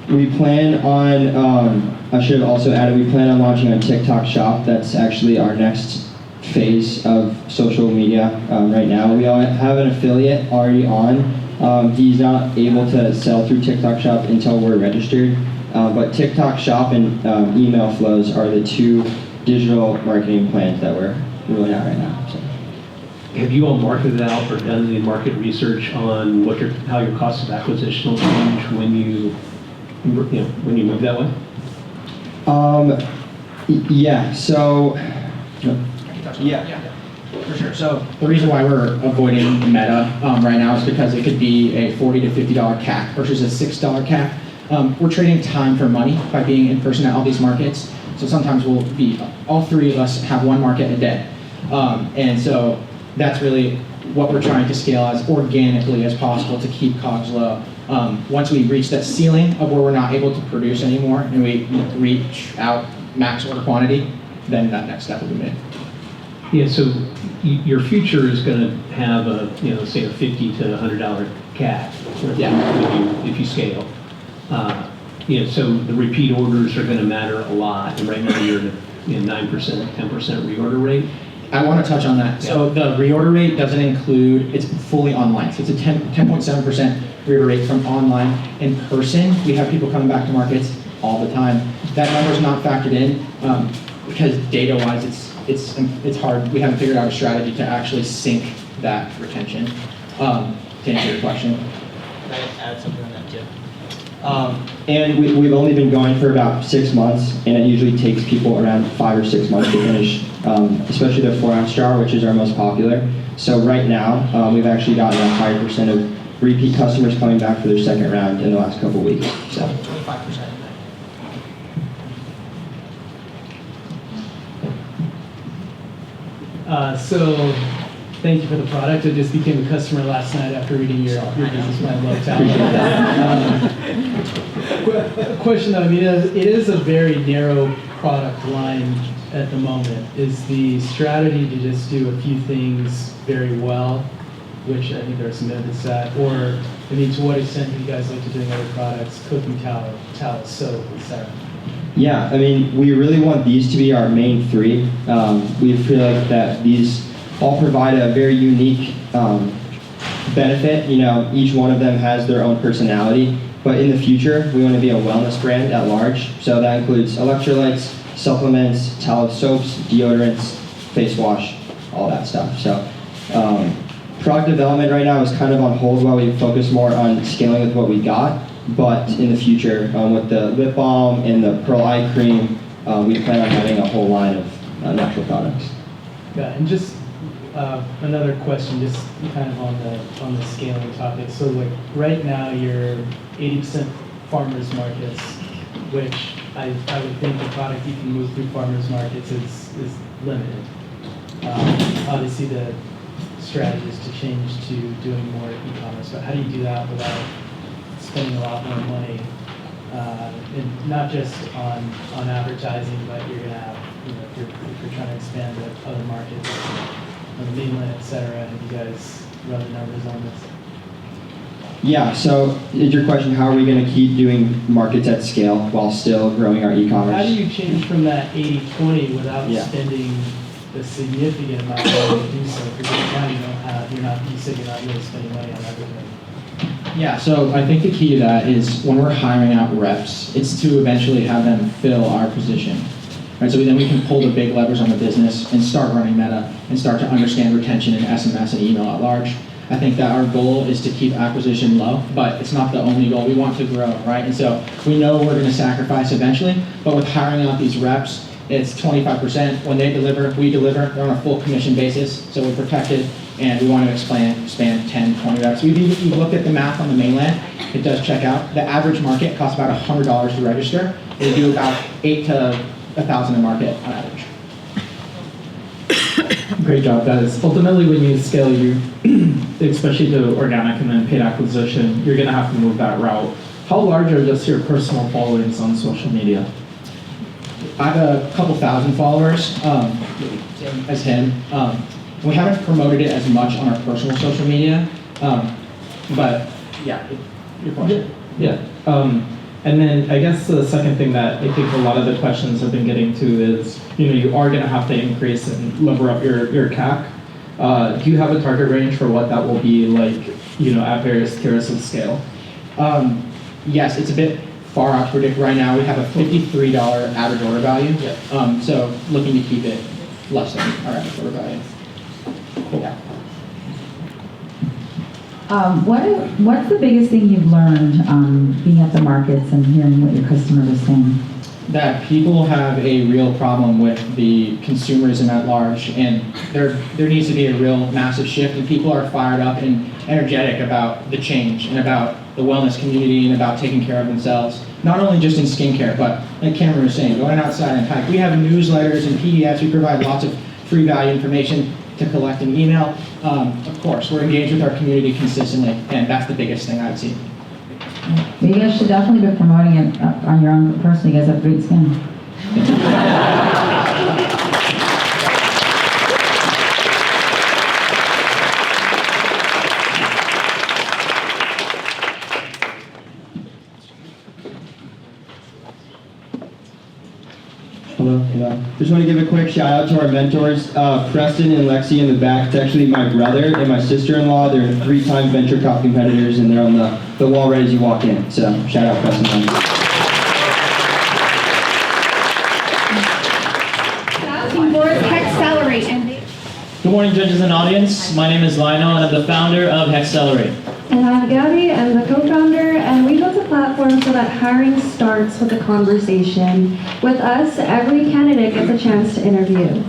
We plan on, I should have also added, we plan on launching a TikTok shop. That's actually our next phase of social media right now. We have an affiliate already on. He's not able to sell through TikTok shop until we're registered. But TikTok shop and email flows are the 2 digital marketing plans that we're rolling out right now. So. Have you all marketed out or done any market research on how your cost of acquisition will change when you move that way? Yeah. So. Yeah, for sure. So the reason why we're avoiding Meta right now is because it could be a $40 to $50 CAC versus a $6 CAC. We're trading time for money by being in person at all these markets. So sometimes all 3 of us have 1 market a day. And so that's really what we're trying to scale as organically as possible to keep COGS low. Once we reach that ceiling of where we're not able to produce anymore and we reach out max order quantity, then that next step will be made. Yeah, so your future is going to have say a $50 to $100 CAC if you scale. So the repeat orders are going to matter a lot, and right now you're at a 9%, 10% reorder rate. I want to touch on that. Yeah. So the reorder rate doesn't include, it's fully online. So it's a 10.7% reorder rate from online. In person, we have people coming back to markets all the time. That number's not factored in because data-wise, it's hard. We haven't figured out a strategy to actually sync that retention. To answer your question. Can I add something on that too? And we've only been going for about 6 months, and it usually takes people around 5 or 6 months to finish, especially the 4-ounce jar, which is our most popular. So right now, we've actually gotten a higher percent of repeat customers coming back for their second round in the last couple of weeks. So 25%. So, thank you for the product. I just became a customer last night after reading your business plan. Love talent. Question though, I mean, it is a very narrow product line at the moment. Is the strategy to just do a few things very well, which I think there are some benefits to that, or, I mean, to what extent do you guys like to doing other products, cooking towels, soap, etc.? yeah, I mean, we really want these to be our main 3. We feel like that these all provide a very unique benefit. You know, each one of them has their own personality. But in the future, we want to be a wellness brand at large. So that includes electrolytes, supplements, towel soaps, deodorants, face wash, all that stuff. So product development right now is kind of on hold while we focus more on scaling with what we got. But in the future, with the lip balm and the Pearl Eye Cream, we plan on having a whole line of natural products. Yeah, and just another question, just kind of on the scaling topic. So like right now, you're 80% farmers markets, which I would think the product you can move through farmers markets is limited. Obviously, the strategy is to change to doing more e-commerce, but how do you do that without spending a lot more money, and not just on advertising, but you're going to have, you know, if you're trying to expand to other markets on the mainland, et cetera. Have you guys run the numbers on this? Yeah, so is your question, how are we going to keep doing markets at scale while still growing our e-commerce? How do you change from that 80-20 without spending a significant amount of money to do so? Because right now you said you're not really spending money on everything. Yeah, so I think the key to that is when we're hiring out reps, it's to eventually have them fill our position. Right, so then we can pull the big levers on the business and start running meta and start to understand retention and SMS and email at large. I think that our goal is to keep acquisition low, but it's not the only goal. We want to grow, right? And so we know we're going to sacrifice eventually, but with hiring out these reps, it's 25%. When they deliver, we deliver. They're on a full commission basis, so we're protected, and we want to expand 10, 20 reps. We've looked at the math on the mainland. It does check out. The average market costs about $100 to register. They do about 8 to 1,000 a market on average. Great job, guys. Ultimately, when you scale, especially to organic and then paid acquisition, you're going to have to move that route. How large are just your personal followings on social media? I have a couple thousand followers, as him. We haven't promoted it as much on our personal social media, but yeah, your question. Yeah. And then I guess the second thing that I think a lot of the questions have been getting to is, you are going to have to increase and lever up your CAC. Do you have a target range for what that will be like, at various tiers of scale? Yes, it's a bit far out to predict right now. We have a $53 average order value. So looking to keep it less than our average order value. Cool. Yeah. What's the biggest thing you've learned being at the markets and hearing what your customers are saying? That people have a real problem with the consumerism at large, and there needs to be a real massive shift, and people are fired up and energetic about the change and about the wellness community and about taking care of themselves, not only just in skincare, but like Cameron was saying, going outside and hike. We have newsletters and PDFs. We provide lots of free value information to collect and email. Of course, we're engaged with our community consistently, and that's the biggest thing I'd see. You guys should definitely be promoting it on your own person. You guys have great skin. Hello. Just want to give a quick shout out to our mentors, Preston and Lexi in the back. It's actually my brother and my sister-in-law. They're 3-time Venture Cup competitors, and they're on the wall right as you walk in. So shout out Preston and Lexi. Hexcelerate, and Good morning, judges and audience. My name is Lionel, and I'm the founder of Hexcelerate. And I'm Gabby, I'm the co-founder, and we built a platform so that hiring starts with a conversation. With us, every candidate gets a chance to interview.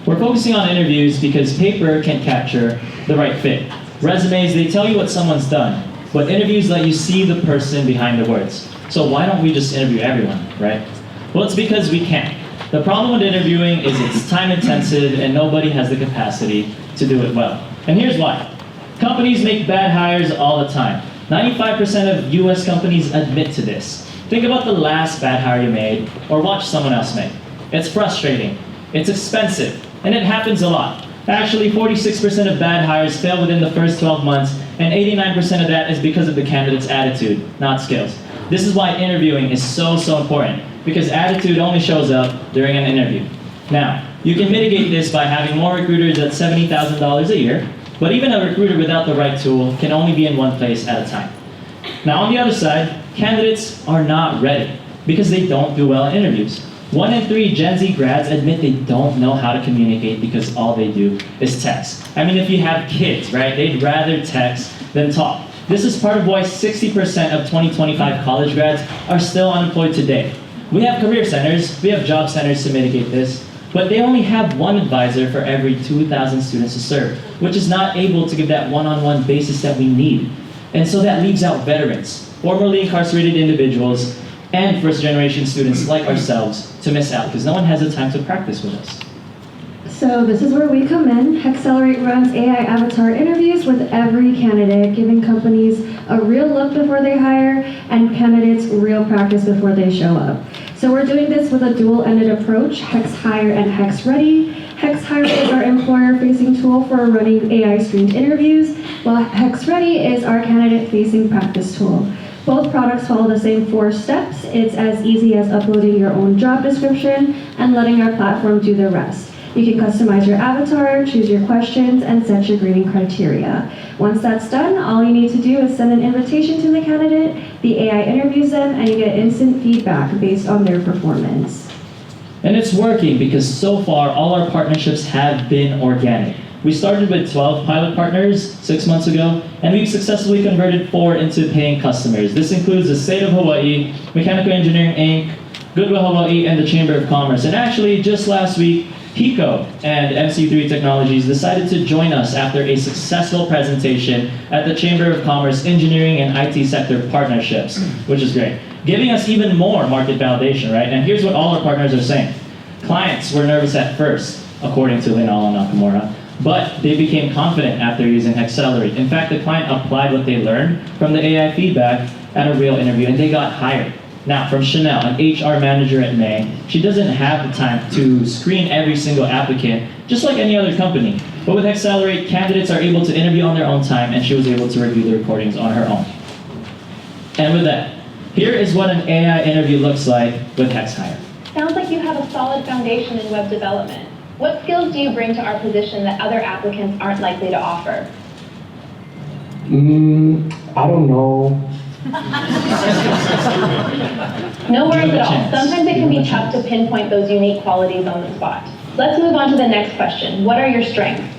We're focusing on interviews because paper can't capture the right fit. Resumes, they tell you what someone's done, but interviews let you see the person behind the words. So why don't we just interview everyone, right? Well, it's because we can't. The problem with interviewing is it's time intensive and nobody has the capacity to do it well. And here's why. Companies make bad hires all the time. 95% of US companies admit to this. Think about the last bad hire you made or watch someone else make. It's frustrating, it's expensive, and it happens a lot. Actually, 46% of bad hires fail within the first 12 months, and 89% of that is because of the candidate's attitude, not skills. This is why interviewing is so important, because attitude only shows up during an interview. Now, you can mitigate this by having more recruiters at $70,000 a year, but even a recruiter without the right tool can only be in one place at a time. Now, on the other side, candidates are not ready because they don't do well in interviews. 1 in 3 Gen Z grads admit they don't know how to communicate because all they do is text. I mean, if you have kids, right, they'd rather text than talk. This is part of why 60% of 2025 college grads are still unemployed today. We have career centers, we have job centers to mitigate this, but they only have one advisor for every 2,000 students to serve, which is not able to give that one-on-one basis that we need. And so that leaves out veterans, formerly incarcerated individuals, and first-generation students like ourselves to miss out because no one has the time to practice with us. So this is where we come in. Hexcelerate runs AI avatar interviews with every candidate, giving companies a real look before they hire and candidates real practice before they show up. So we're doing this with a dual-ended approach, Hex Hire and Hex Ready. Hex Hire is our employer-facing tool for running AI-screened interviews, while Hex Ready is our candidate-facing practice tool. Both products follow the same 4 steps. It's as easy as uploading your own job description and letting our platform do the rest. You can customize your avatar, choose your questions, and set your grading criteria. Once that's done, all you need to do is send an invitation to the candidate, the AI interviews them, and you get instant feedback based on their performance. And it's working because so far all our partnerships have been organic. We started with 12 pilot partners 6 months ago, and we've successfully converted 4 into paying customers. This includes the State of Hawaii, Mechanical Engineering Inc., Goodwill Hawaii, and the Chamber of Commerce. And actually, just last week, Pico and MC3 Technologies decided to join us after a successful presentation at the Chamber of Commerce Engineering and IT Sector Partnerships, which is great, giving us even more market validation, right? And here's what all our partners are saying. Clients were nervous at first, according to Linala Nakamura, but they became confident after using Hexcelerate. In fact, the client applied what they learned from the AI feedback at a real interview, and they got hired. Now, from Chanel, an HR manager at May, she doesn't have the time to screen every single applicant, just like any other company. But with Hexcelerate, candidates are able to interview on their own time, and she was able to review the recordings on her own. And with that, here is what an AI interview looks like with HexHire. Sounds like you have a solid foundation in web development. What skills do you bring to our position that other applicants aren't likely to offer? I don't know. No worries at all. Sometimes it can be tough to pinpoint those unique qualities on the spot. Let's move on to the next question. What are your strengths?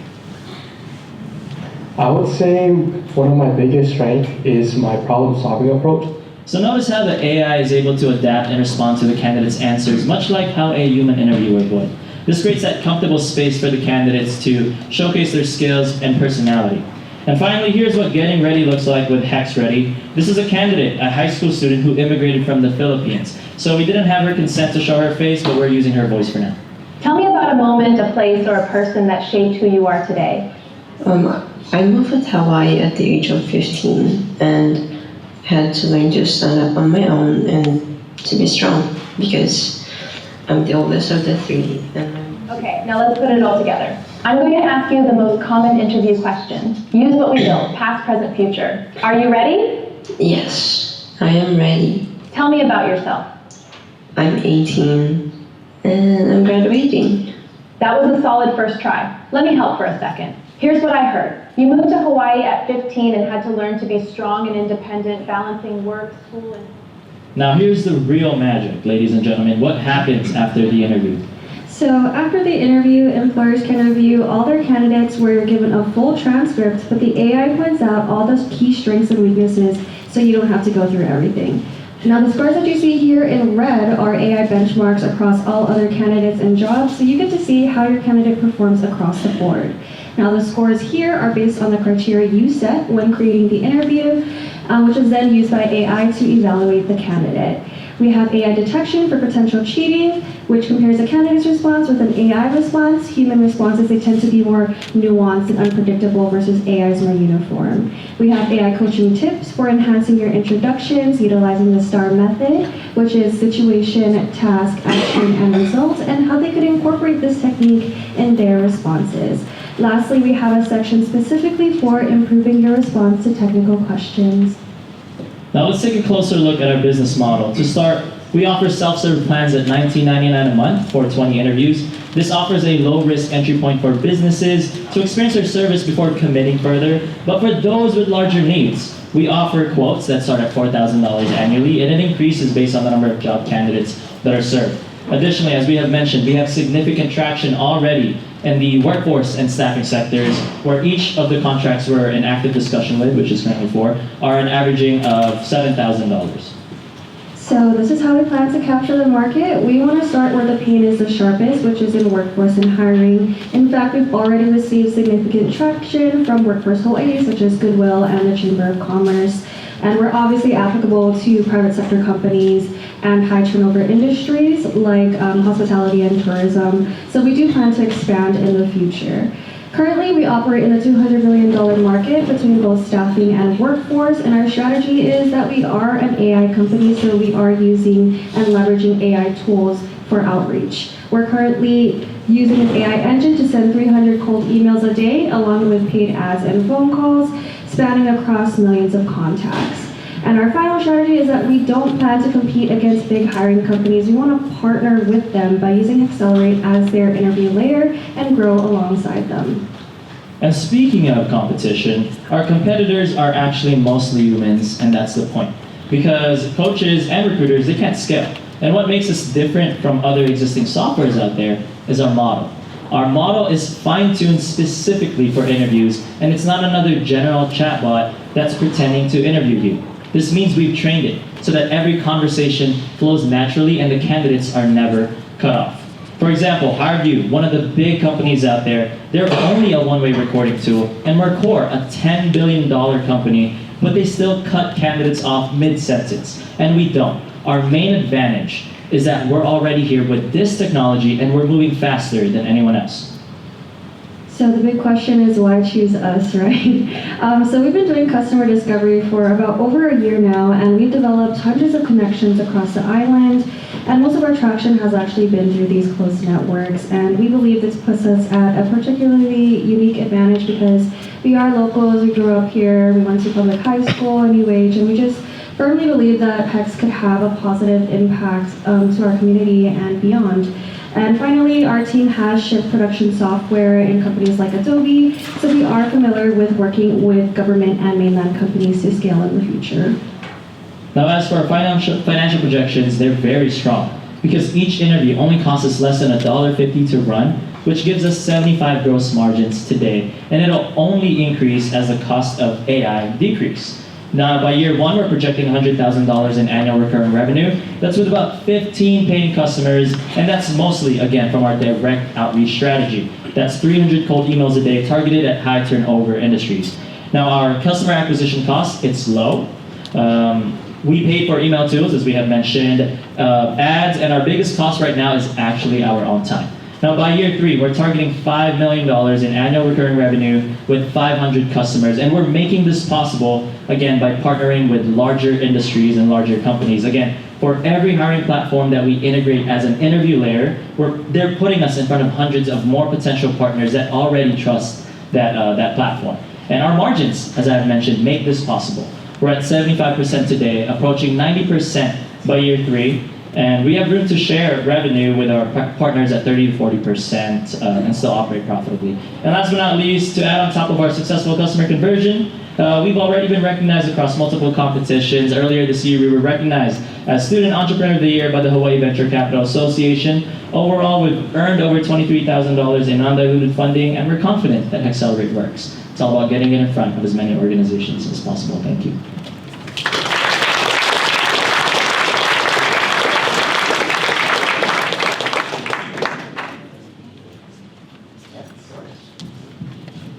I would say one of my biggest strengths is my problem-solving approach. So notice how the AI is able to adapt and respond to the candidate's answers, much like how a human interviewer would. This creates that comfortable space for the candidates to showcase their skills and personality. And finally, here's what getting ready looks like with Hex Ready. This is a candidate, a high school student who immigrated from the Philippines. So we didn't have her consent to show her face, but we're using her voice for now. Tell me about a moment, a place, or a person that shaped who you are today. I moved to Hawaii at the age of 15 and had to learn to stand up on my own and to be strong because I'm the oldest of the 3. Okay, now let's put it all together. I'm going to ask you the most common interview question. Use what we built, past, present, future. Are you ready? Yes, I am ready. Tell me about yourself. I'm 18 and I'm graduating. That was a solid first try. Let me help for a second. Here's what I heard. You moved to Hawaii at 15 and had to learn to be strong and independent, balancing work, school, and... Now here's the real magic, ladies and gentlemen. What happens after the interview? So after the interview, employers can review all their candidates where you're given a full transcript, but the AI points out all those key strengths and weaknesses so you don't have to go through everything. Now the scores that you see here in red are AI benchmarks across all other candidates and jobs, so you get to see how your candidate performs across the board. Now the scores here are based on the criteria you set when creating the interview, which is then used by AI to evaluate the candidate. We have AI detection for potential cheating, which compares a candidate's response with an AI response. Human responses, they tend to be more nuanced and unpredictable versus AI's more uniform. We have AI coaching tips for enhancing your introductions, utilizing the STAR method, which is situation, task, action, and result, and how they could incorporate this technique in their responses. Lastly, we have a section specifically for improving your response to technical questions. Now let's take a closer look at our business model. To start, we offer self-serve plans at $19.99 a month for 20 interviews. This offers a low-risk entry point for businesses to experience our service before committing further. But for those with larger needs, we offer quotes that start at $4,000 annually, and it increases based on the number of job candidates that are served. Additionally, as we have mentioned, we have significant traction already in the workforce and staffing sectors, where each of the contracts we're in active discussion with, which is currently 4, are an averaging of $7,000. So this is how we plan to capture the market. We want to start where the pain is the sharpest, which is in workforce and hiring. In fact, we've already received significant traction from Workforce Hawaii, such as Goodwill and the Chamber of Commerce. And we're obviously applicable to private sector companies and high turnover industries like hospitality and tourism. So we do plan to expand in the future. Currently, we operate in the $200 million market between both staffing and workforce, and our strategy is that we are an AI company, so we are using and leveraging AI tools for outreach. We're currently using an AI engine to send 300 cold emails a day, along with paid ads and phone calls, spanning across millions of contacts. And our final strategy is that we don't plan to compete against big hiring companies. We want to partner with them by using Hexcelerate as their interview layer and grow alongside them. And speaking of competition, our competitors are actually mostly humans, and that's the point. Because coaches and recruiters, they can't scale. And what makes us different from other existing softwares out there is our model. Our model is fine-tuned specifically for interviews, and it's not another general chatbot that's pretending to interview you. This means we've trained it so that every conversation flows naturally and the candidates are never cut off. For example, HireVue, one of the big companies out there, they're only a one-way recording tool, and Mercor, a $10 billion company, but they still cut candidates off mid-sentence, and we don't. Our main advantage is that we're already here with this technology and we're moving faster than anyone else. So the big question is why choose us, right? So we've been doing customer discovery for about over a year now, and we've developed hundreds of connections across the island, and most of our traction has actually been through these close networks, and we believe this puts us at a particularly unique advantage because we are locals, we grew up here, we went to public high school, UH, and we just firmly believe that Hex could have a positive impact to our community and beyond. And finally, our team has shipped production software in companies like Adobe, so we are familiar with working with government and mainland companies to scale in the future. Now, as for our financial projections, they're very strong because each interview only costs us less than $1.50 to run, which gives us 75 gross margins today, and it'll only increase as the cost of AI decrease. Now, by year 1, we're projecting $100,000 in annual recurring revenue. That's with about 15 paying customers, and that's mostly, again, from our direct outreach strategy. That's 300 cold emails a day targeted at high turnover industries. Now, our customer acquisition cost, it's low. We pay for email tools, as we have mentioned, ads, and our biggest cost right now is actually our own time. Now, by year 3, we're targeting $5 million in annual recurring revenue with 500 customers, and we're making this possible, again, by partnering with larger industries and larger companies. Again, for every hiring platform that we integrate as an interview layer, they're putting us in front of hundreds of more potential partners that already trust that platform. And our margins, as I've mentioned, make this possible. We're at 75% today, approaching 90% by year 3, And we have room to share revenue with our partners at 30 to 40% and still operate profitably. And last but not least, to add on top of our successful customer conversion, we've already been recognized across multiple competitions. Earlier this year, we were recognized as Student Entrepreneur of the Year by the Hawaii Venture Capital Association. Overall, we've earned over $23,000 in undiluted funding, and we're confident that Hexcelerate works. It's all about getting it in front of as many organizations as possible. Thank you.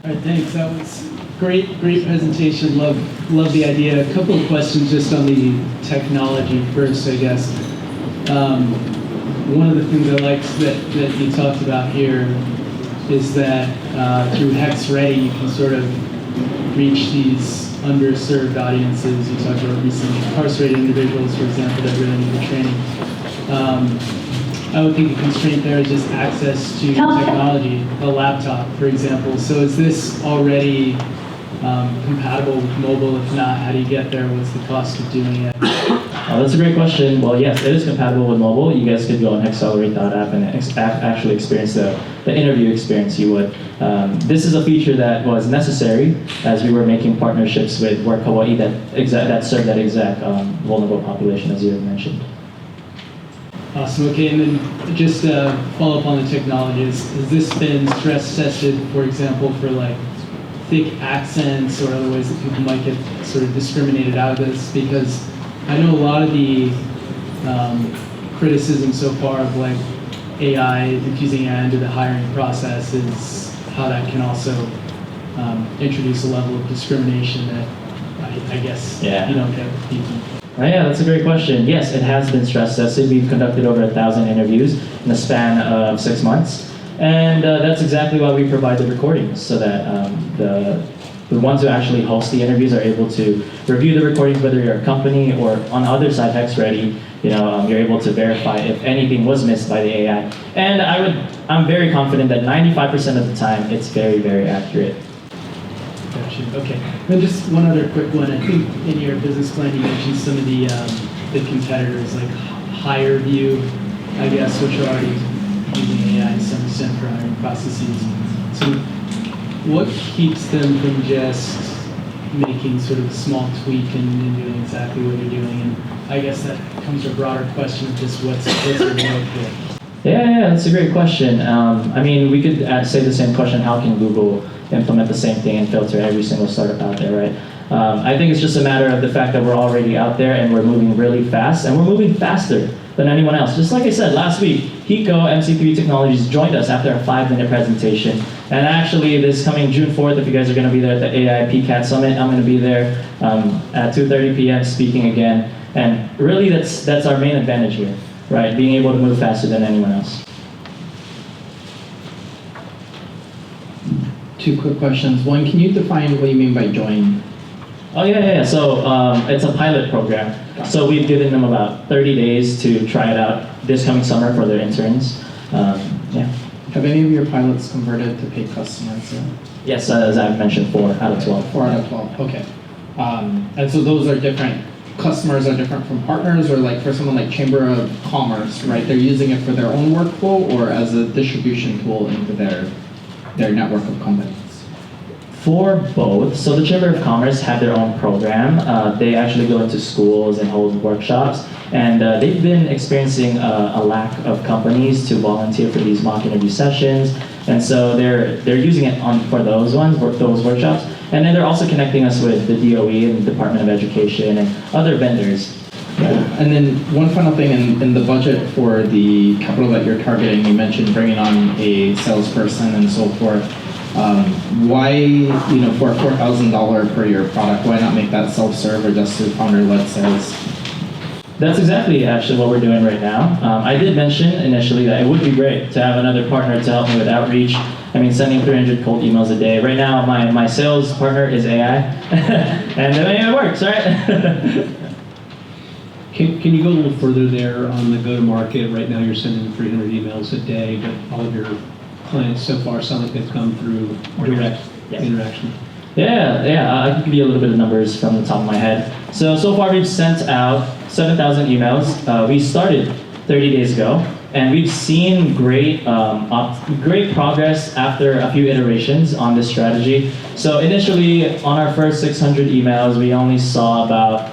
All right, thanks. That was great presentation. Love the idea. A couple of questions just on the technology first, I guess. One of the things I liked that you talked about here is that through Hexcelerate, you can sort of reach these underserved audiences. You talked about recently incarcerated individuals, for example, that really need the training. I would think a constraint there is just access to technology, a laptop, for example. So is this already compatible with mobile? If not, how do you get there? What's the cost of doing it? That's a great question. Well, yes, it is compatible with mobile. You guys could go on hexcelerate.app and actually experience the interview experience you would. This is a feature that was necessary as we were making partnerships with Work Hawaii that serve that exact vulnerable population, as you had mentioned. Awesome. Okay, and then just follow up on the technologies. Has this been stress tested, for example, for like thick accents or other ways that people might get sort of discriminated out of this? Because I know a lot of the criticism so far of like infusing AI into the hiring process is how that can also introduce a level of discrimination that I guess you don't get with people. Yeah, that's a great question. Yes, it has been stress tested. We've conducted over 1,000 interviews in the span of 6 months. And that's exactly why we provide the recordings, so that the ones who actually host the interviews are able to review the recordings, whether you're a company or on the other side, HexReady, you're able to verify if anything was missed by the AI. And I'm very confident that 95% of the time, it's very, very accurate. Gotcha. Okay. Then just one other quick one. I think in your business plan you mentioned some of the competitors like HireVue, I guess, which are already using AI to some extent for hiring processes. So what keeps them from just making sort of a small tweak and doing exactly what you're doing? And I guess that comes to a broader question of just what's your motive here? Yeah, that's a great question. I mean, we could say the same question, how can Google implement the same thing and filter every single startup out there, right? I think it's just a matter of the fact that we're already out there and we're moving really fast, and we're moving faster than anyone else. Just like I said, last week, Hiko MC3 Technologies joined us after a 5-minute presentation. And actually, this coming June 4th, if you guys are going to be there at the AI PCAT Summit, I'm going to be there at 2:30 p.m. speaking again. And really, that's our main advantage here, right? Being able to move faster than anyone else. 2 quick questions. One, can you define what you mean by join? Oh, yeah. So it's a pilot program. So we've given them about 30 days to try it out this coming summer for their interns. Have any of your pilots converted to paid customers? Yes, as I've mentioned, 4 out of 12. 4 out of 12, okay. And so those are different, customers are different from partners, or like for someone like Chamber of Commerce, right? They're using it for their own workflow or as a distribution tool into their network of companies? For both. So the Chamber of Commerce have their own program. They actually go into schools and hold workshops. And they've been experiencing a lack of companies to volunteer for these mock interview sessions. And so they're using it for those workshops. And then they're also connecting us with the DOE and the Department of Education and other vendors. Yeah. And then one final thing, in the budget for the capital that you're targeting, you mentioned bringing on a salesperson and so forth. Why, for $4,000 per year product, why not make that self-serve or just through founder-led sales? That's exactly actually what we're doing right now. I did mention initially that it would be great to have another partner to help me with outreach. I mean, sending 300 cold emails a day. Right now, my sales partner is AI, and it works, right? Can you go a little further there on the go-to-market? Right now you're sending 300 emails a day, but all of your clients so far sound like they've come through direct interaction. Yeah, I can give you a little bit of numbers from the top of my head. So far we've sent out 7,000 emails. We started 30 days ago, and we've seen great progress after a few iterations on this strategy. So initially, on our first 600 emails, we only saw about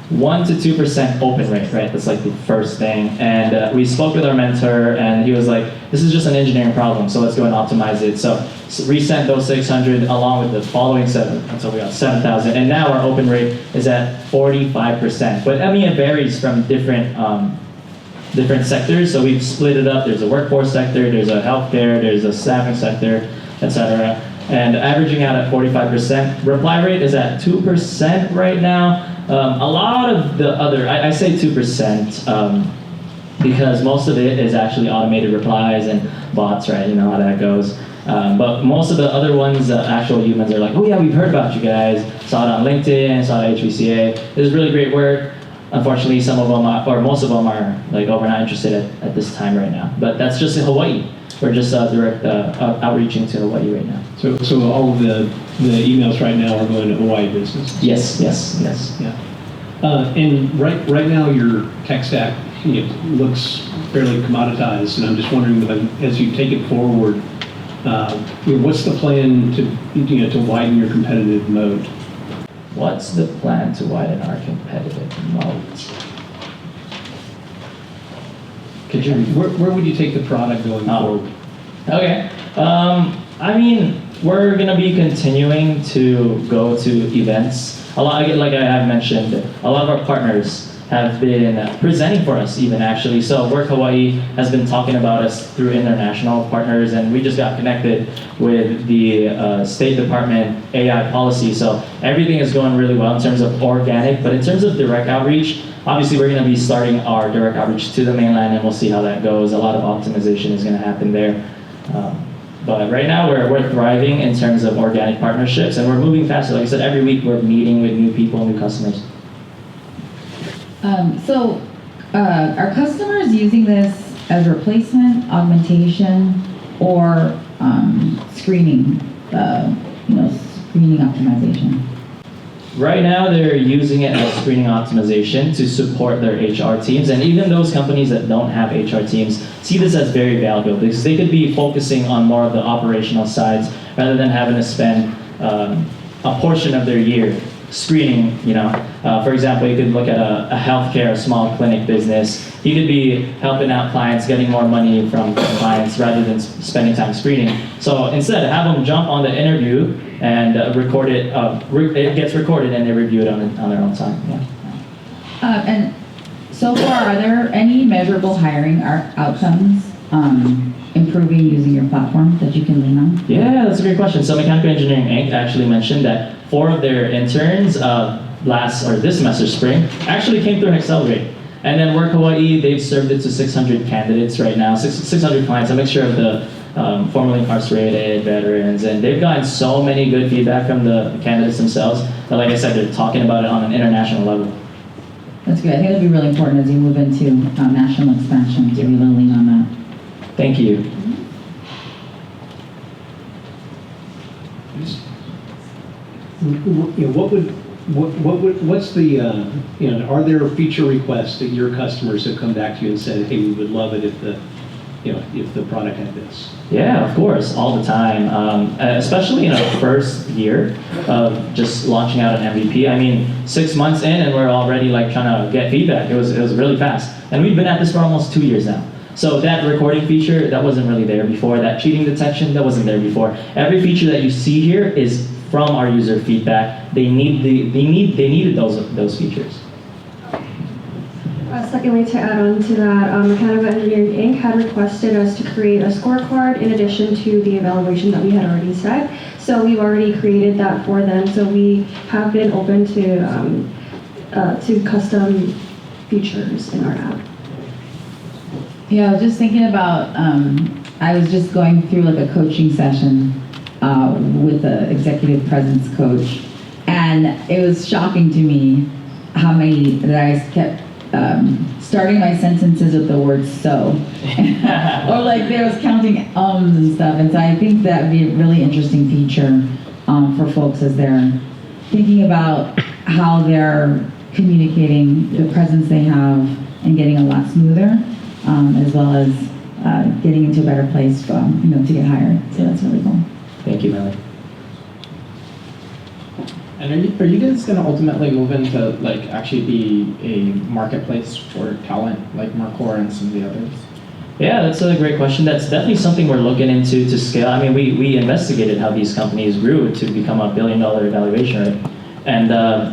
1 to 2% open rate, right? That's like the first thing. And we spoke with our mentor, and he was like, this is just an engineering problem, so let's go and optimize it. So resent those 600 along with the following 7 until we got 7,000. And now our open rate is at 45%. But I mean, it varies from different sectors. So we've split it up. There's a workforce sector, there's a healthcare, there's a staffing sector, etc. And averaging out at 45%. Reply rate is at 2% right now. A lot of the other, I say 2%, because most of it is actually automated replies and bots, right? You know how that goes. But most of the other ones, actual humans are like, oh yeah, we've heard about you guys. Saw it on LinkedIn, saw it at HVCA. This is really great work. Unfortunately, some of them, or most of them are like, oh, we're not interested at this time right now. But that's just in Hawaii. We're just direct outreaching to Hawaii right now. So all of the emails right now are going to Hawaii businesses? Yes. Yeah. And right now your tech stack looks fairly commoditized, and I'm just wondering, as you take it forward, what's the plan to widen your competitive moat? What's the plan to widen our competitive moat? Could you, where would you take the product going forward? Okay. I mean, we're going to be continuing to go to events. A lot, like I have mentioned, a lot of our partners have been presenting for us even actually. So Work Hawaii has been talking about us through international partners, and we just got connected with the State Department AI policy. So everything is going really well in terms of organic, but in terms of direct outreach, obviously we're going to be starting our direct outreach to the mainland, and we'll see how that goes. A lot of optimization is going to happen there. But right now we're thriving in terms of organic partnerships, and we're moving faster. Like I said, every week we're meeting with new people, new customers. Are customers using this as replacement, augmentation, or screening? Screening optimization. Right now, they're using it as screening optimization to support their HR teams, and even those companies that don't have HR teams see this as very valuable because they could be focusing on more of the operational sides rather than having to spend a portion of their year screening. For example, you could look at a healthcare, a small clinic business. You could be helping out clients, getting more money from clients rather than spending time screening. So instead, have them jump on the interview and record it. It gets recorded and they review it on their own time. Yeah. And so far, are there any measurable hiring outcomes improving using your platform that you can lean on? Yeah, that's a great question. So Mechanical Engineering Inc. actually mentioned that 4 of their interns this semester spring actually came through Hexcelerate. And then Work Hawaii, they've served it to 600 candidates right now, 600 clients, a mixture of the formerly incarcerated veterans, and they've gotten so many good feedback from the candidates themselves that, like I said, they're talking about it on an international level. That's good. I think it'll be really important as you move into national expansion to really lean on that. Thank you. What's the are there feature requests that your customers have come back to you and said, hey, we would love it if the product had this? Yeah, of course, all the time. Especially in our first year of just launching out an MVP. I mean, 6 months in and we're already trying to get feedback. It was really fast. And we've been at this for almost 2 years now. So that recording feature, that wasn't really there before. That cheating detection, that wasn't there before. Every feature that you see here is from our user feedback. They needed those features. Secondly, to add on to that, Mechanical Engineering Inc. had requested us to create a scorecard in addition to the evaluation that we had already set. So we've already created that for them. So we have been open to custom features in our app. Yeah, I was just thinking about, I was just going through a coaching session with an executive presence coach, and it was shocking to me how many that I kept starting my sentences with the word so. Or there was counting ums and stuff, and so I think that would be a really interesting feature for folks as they're thinking about how they're communicating the presence they have and getting a lot smoother, as well as getting into a better place to get hired. So that's really cool. Thank you, Melanie. And are you guys going to ultimately move into like actually be a marketplace for talent like Marcor and some of the others? Yeah, that's a great question. That's definitely something we're looking into to scale. I mean, we investigated how these companies grew to become a $1 billion valuation, right? And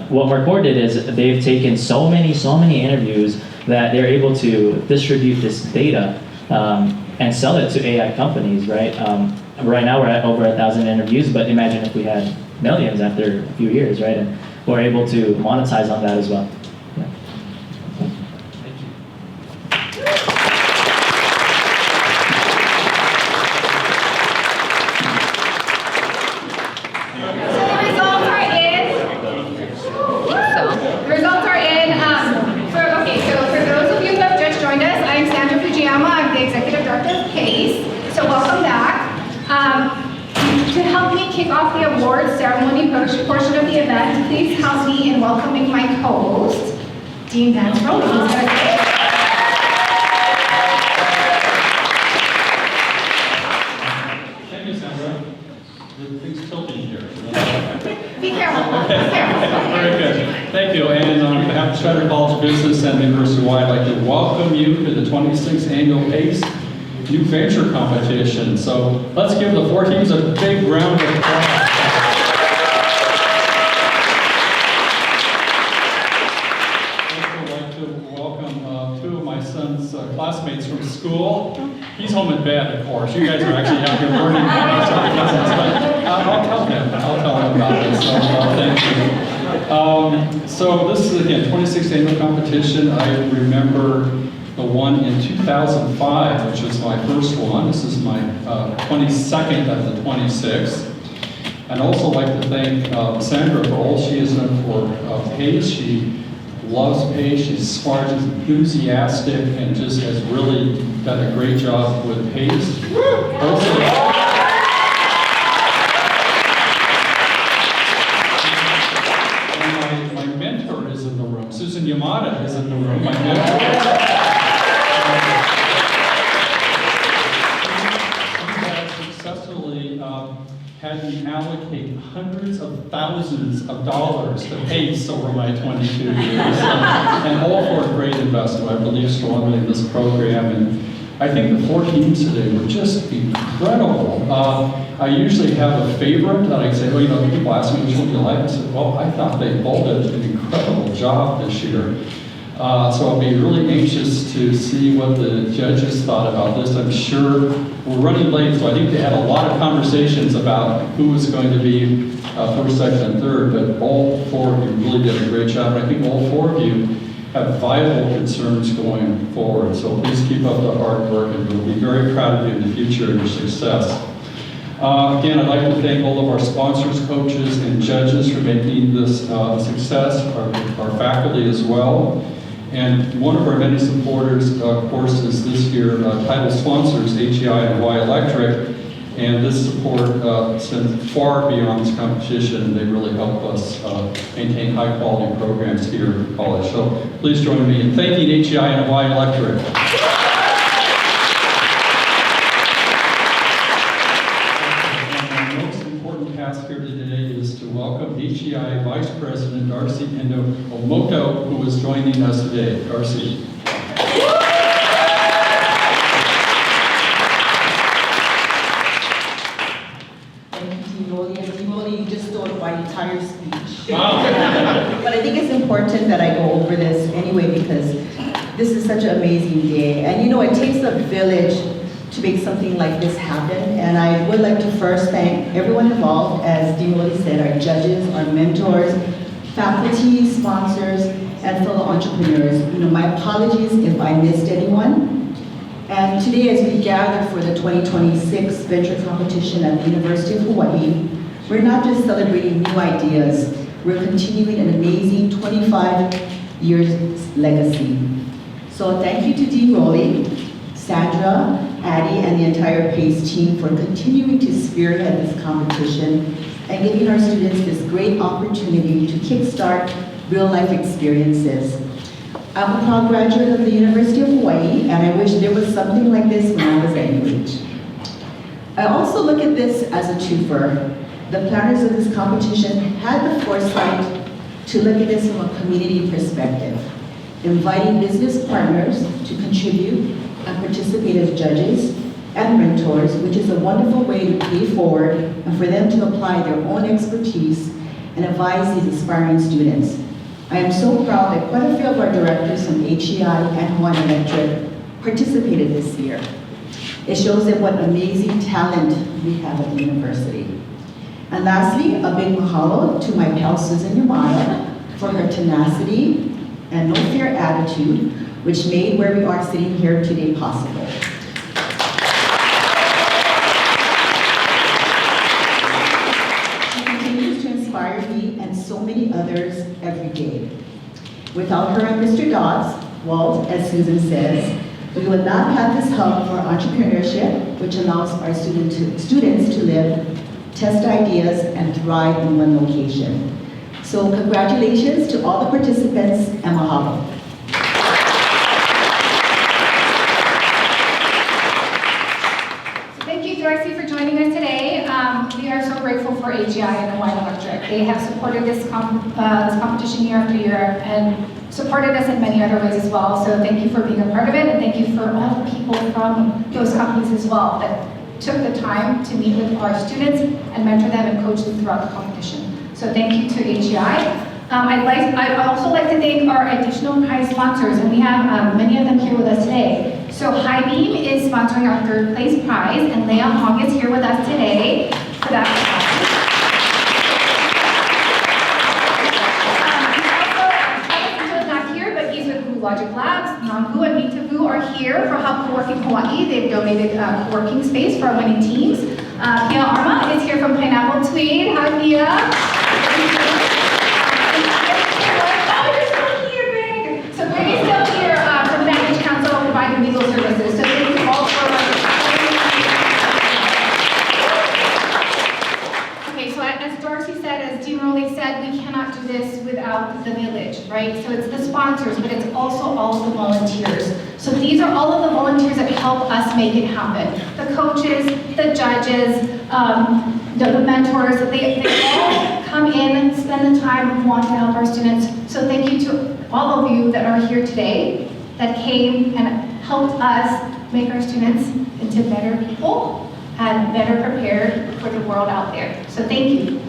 what Marcor did is they've taken so many interviews that they're able to distribute this data and sell it to AI companies, right? Right now we're at over 1,000 interviews, but imagine if we had millions after a few years, right? And we're able to monetize on that as well. Yeah. To help me kick off the awards ceremony portion of the event, please help me in welcoming my co-host, Dean Van Stroll. Thank you, Sandra. Things tilting here. Be careful. Be careful. Very good. Thank you. And on behalf of Sheridan College of Business and the University of Hawaii, I'd like to welcome you to the 26th Annual ACE New Venture Competition. So let's give the 4 teams a big round of applause. I'd also like to welcome 2 of my son's classmates from school. He's home in bed, of course. You guys are actually out here learning. I'll tell him about it. So thank you. So this is, again, 26th Annual Competition. I remember the one in 2005, which was my first one. This is my 22nd of the 26th. I'd also like to thank Sandra for all she has done for PACE. She loves PACE. She's smart, she's enthusiastic, and just has really done a great job with PACE. Also, my mentor is in the room. Susan Yamada is in the room, my mentor. Had me allocate hundreds of thousands of dollars to PACE over my 22 years, and all for a great investment. I believe strongly in this program, and I think the 4 teams today were just incredible. I usually have a favorite that I say, oh, people ask me which one do you like? I said, well, I thought they all did an incredible job this year. So I'll be really anxious to see what the judges thought about this. I'm sure we're running late, so I think they had a lot of conversations about who was going to be first, second, and third, but all 4 of you really did a great job. And I think all 4 of you have viable concerns going forward. So please keep up the hard work, and we'll be very proud of you in the future and your success. Again, I'd like to thank all of our sponsors, coaches, and judges for making this success, our faculty as well. And one of our many supporters, of course, is this year title sponsors, HEI and Hawaii Electric. And this support extends far beyond this competition. They really help us maintain high quality programs here at the college. So please join me in thanking HEI and Hawaii Electric. And the most important task here today is to welcome HEI Vice President Darcy Endo Omoto, who is joining us today. Darcy. You just stole my entire speech. But I think it's important that I go over this anyway because this is such an amazing day. And it takes a village to make something like this happen. And I would like to first thank everyone involved, as Dean Willie said, our judges, our mentors, faculty, sponsors, and fellow entrepreneurs. My apologies if I missed anyone. And today, as we gather for the 2026 Venture Competition at the University of Hawaii, we're not just celebrating new ideas, we're continuing an amazing 25 years legacy. So thank you to Dean Rowley, Sandra, Addie, and the entire PACE team for continuing to spearhead this competition and giving our students this great opportunity to kickstart real-life experiences. I'm a proud graduate of the University of Hawaii, and I wish there was something like this when I was at UH. I also look at this as a twofer. The planners of this competition had the foresight to look at this from a community perspective, inviting business partners to contribute and participate as judges and mentors, which is a wonderful way to pay forward and for them to apply their own expertise and advise these aspiring students. I am so proud that quite a few of our directors from HEI and Hawaiian Electric participated this year. It shows them what amazing talent we have at the university. And lastly, a big mahalo to my pal Susan Yamada for her tenacity and no fear attitude, which made where we are sitting here today possible. She continues to inspire me and so many others every day. Without her and Mr. Dodds, Walt, as Susan says, we would not have this hub for entrepreneurship, which allows our students to live, test ideas, and thrive in one location. So congratulations to all the participants, and mahalo. Thank you, Darcy, for joining us today. We are so grateful for AGI and Hawaiian Electric. They have supported this competition year after year and supported us in many other ways as well. So thank you for being a part of it, and thank you for all the people from those companies as well that took the time to meet with our students and mentor them and coach them throughout the competition. So thank you to AGI. I'd also like to thank our additional prize sponsors, and we have many of them here with us today. So High Beam is sponsoring our third place prize, and Leah Hong is here with us today for that prize. He's not here, but he's with Blue Logic Labs. Nangu and Mitavu are here for Hub Co-working Hawaii. They've donated co-working space for our winning teams. Pia Arma is here from Pineapple Tweed. Hi, Pia. So Greg is still here from Vantage Council providing legal services. So thank you all for Okay, so as Darcy said, as Dean Rowley said, we cannot do this without the village, right? So it's the sponsors, but it's also all of the volunteers. So these are all of the volunteers that help us make it happen. The coaches, the judges, the mentors, they all come in, spend the time, want to help our students. So thank you to all of you that are here today that came and helped us make our students into better people and better prepared for the world out there. So thank you.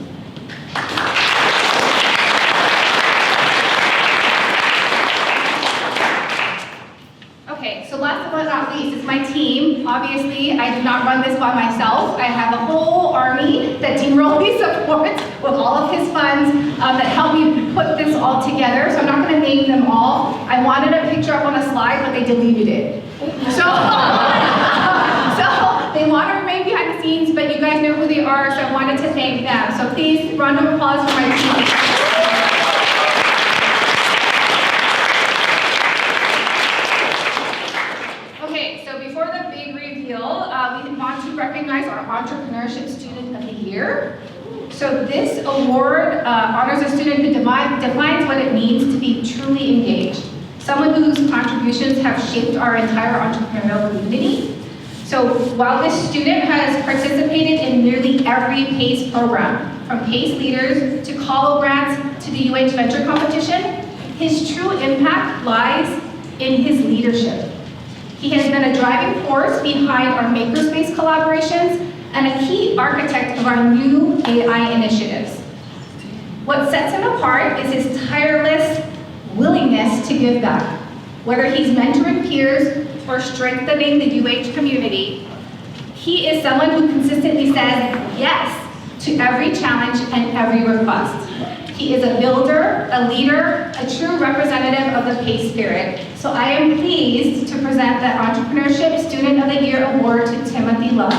Okay, so last but not least is my team. Obviously, I do not run this by myself. I have a whole army that Dean Rowley supports with all of his funds that help me put this all together. So I'm not going to name them all. I wanted a picture up on a slide, but they deleted it. So, so they want to remain behind the scenes, but you guys know who they are, so I wanted to thank them. So please, round of applause for my team. We want to recognize our Entrepreneurship Student of the Year. So this award honors a student who defines what it means to be truly engaged. Someone whose contributions have shaped our entire entrepreneurial community. So while this student has participated in nearly every PACE program, from PACE leaders to Colo grants to the UH Venture Competition, his true impact lies in his leadership. He has been a driving force behind our makerspace collaborations and a key architect of our new AI initiatives. What sets him apart is his tireless willingness to give back. Whether he's mentoring peers or strengthening the UH community, he is someone who consistently says yes to every challenge and every request. He is a builder, a leader, a true representative of the PACE spirit. So I am pleased to present the Entrepreneurship Student of the Year Award to Timothy Love.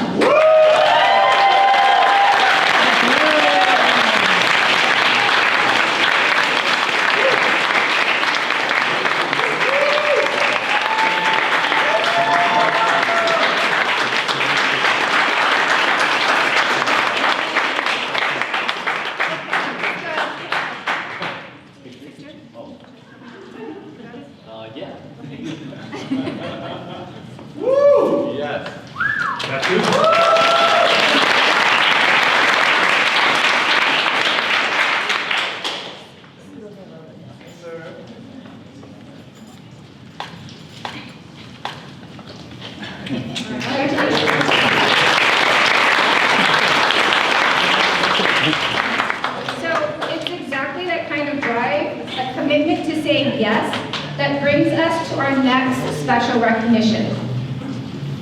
that brings us to our next special recognition.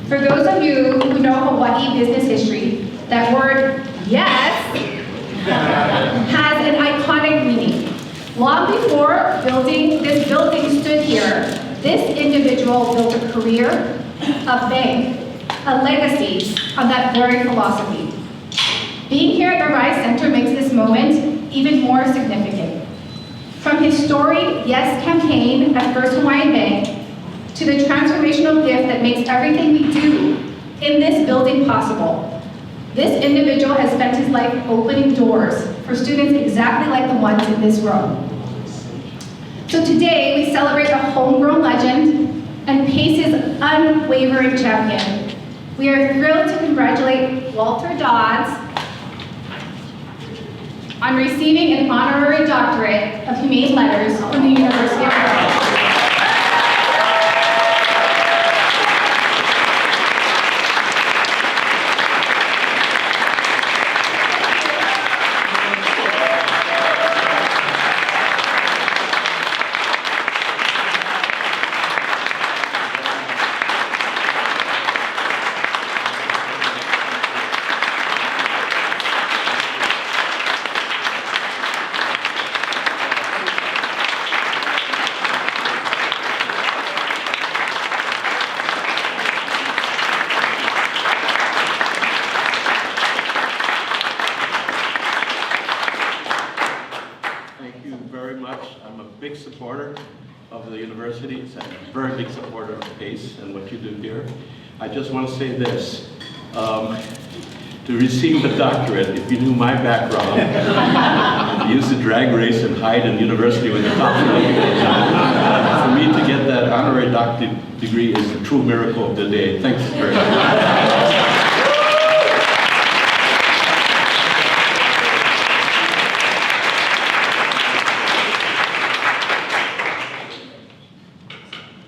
For those of you who know Hawaiʻi business history, that word yes has an iconic meaning. Long before this building stood here, this individual built a career, a bank, a legacy on that very philosophy. Being here at the Rise Center makes this moment even more significant. From his storied Yes campaign at First Hawaiian Bank to the transformational gift that makes everything we do in this building possible, this individual has spent his life opening doors for students exactly like the ones in this room. So today we celebrate a homegrown legend and Pace's unwavering champion. We are thrilled to congratulate Walter Dodds on receiving an honorary doctorate of humane letters from the University of Hawaii. Big supporter of the universities and a very big supporter of PACE and what you do here. I just want to say this. To receive the doctorate, if you knew my background, I used to drag race and hide in university when the cops were looking for me to get that honorary doctorate degree is the true miracle of the day. Thanks very much.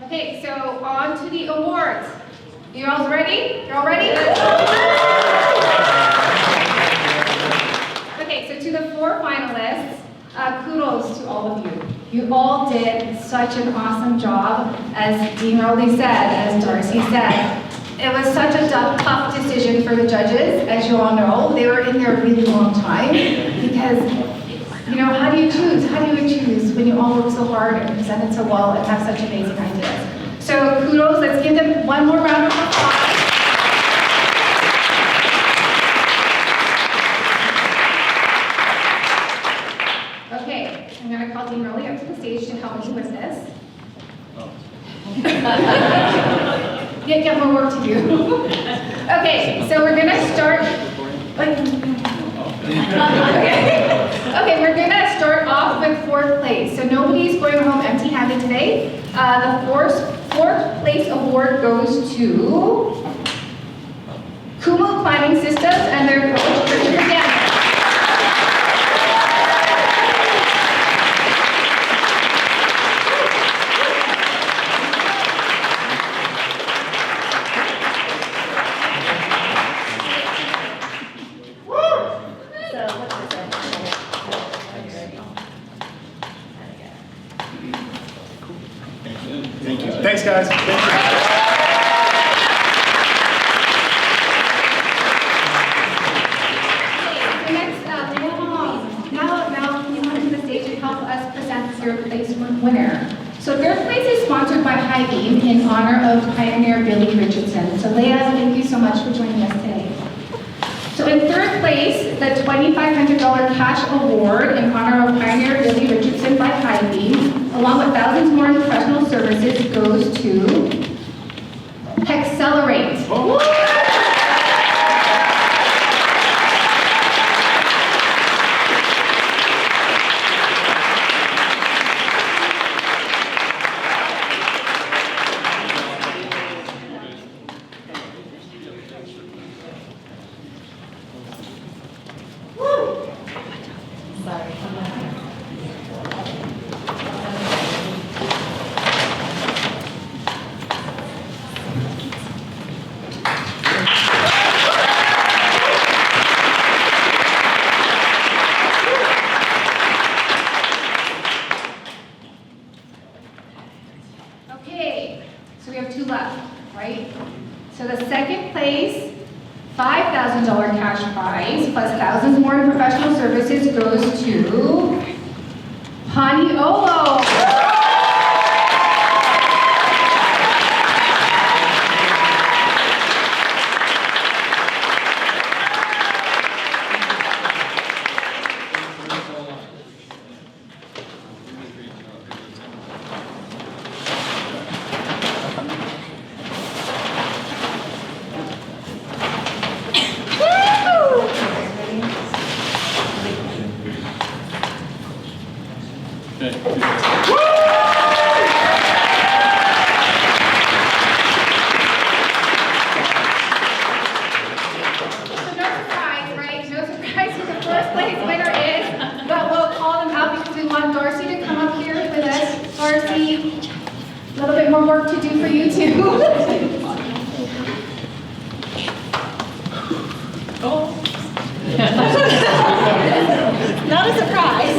Okay, so on to the awards. You all ready? You all ready? Okay, so to the 4 finalists, kudos to all of you. You all did such an awesome job, as Dean Rowley said, as Darcy said. It was such a tough decision for the judges, as you all know. They were in there a really long time, because, you know, how do you choose? How do you choose when you all work so hard and present it so well and have such amazing ideas? So kudos, let's give them one more round of applause. Okay, I'm going to call Dean Rowley up to the stage to help me with this. Get more work to do. Okay, so we're going to start. Okay, we're going to start off with 4th place. So nobody's going home empty-handed today. The fourth place award goes to Kumu Planning Systems and their coach, Sheridan. Thanks, guys. Now you come to the stage and help us present your place winner. So 3rd place is sponsored by Hawaiian in honor of pioneer Billy Richardson. So Leah, thank you so much for joining us today. So in 3rd place, the $2,500 cash award in honor of pioneer Billy Richardson by Hawaiian, along with thousands more in professional services, goes to Hexcelerate. price plus thousands more in professional services goes to Paniolo. Not a surprise.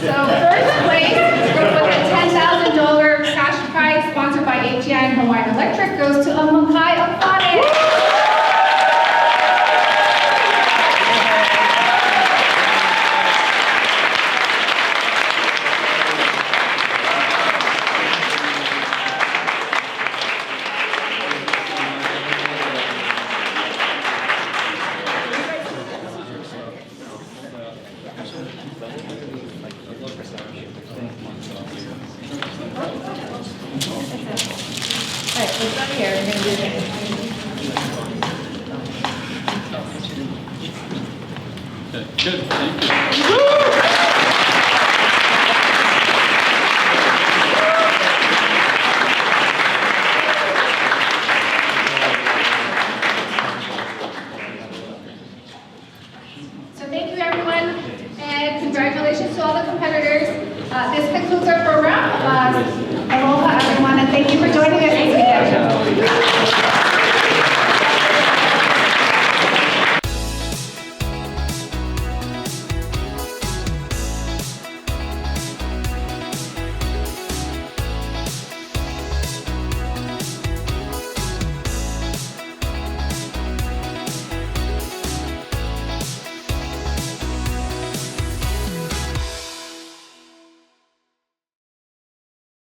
So first place, with a $10,000 cash prize sponsored by ATI and Hawaiian Electric goes to Makai Aquatics. Good, thank you.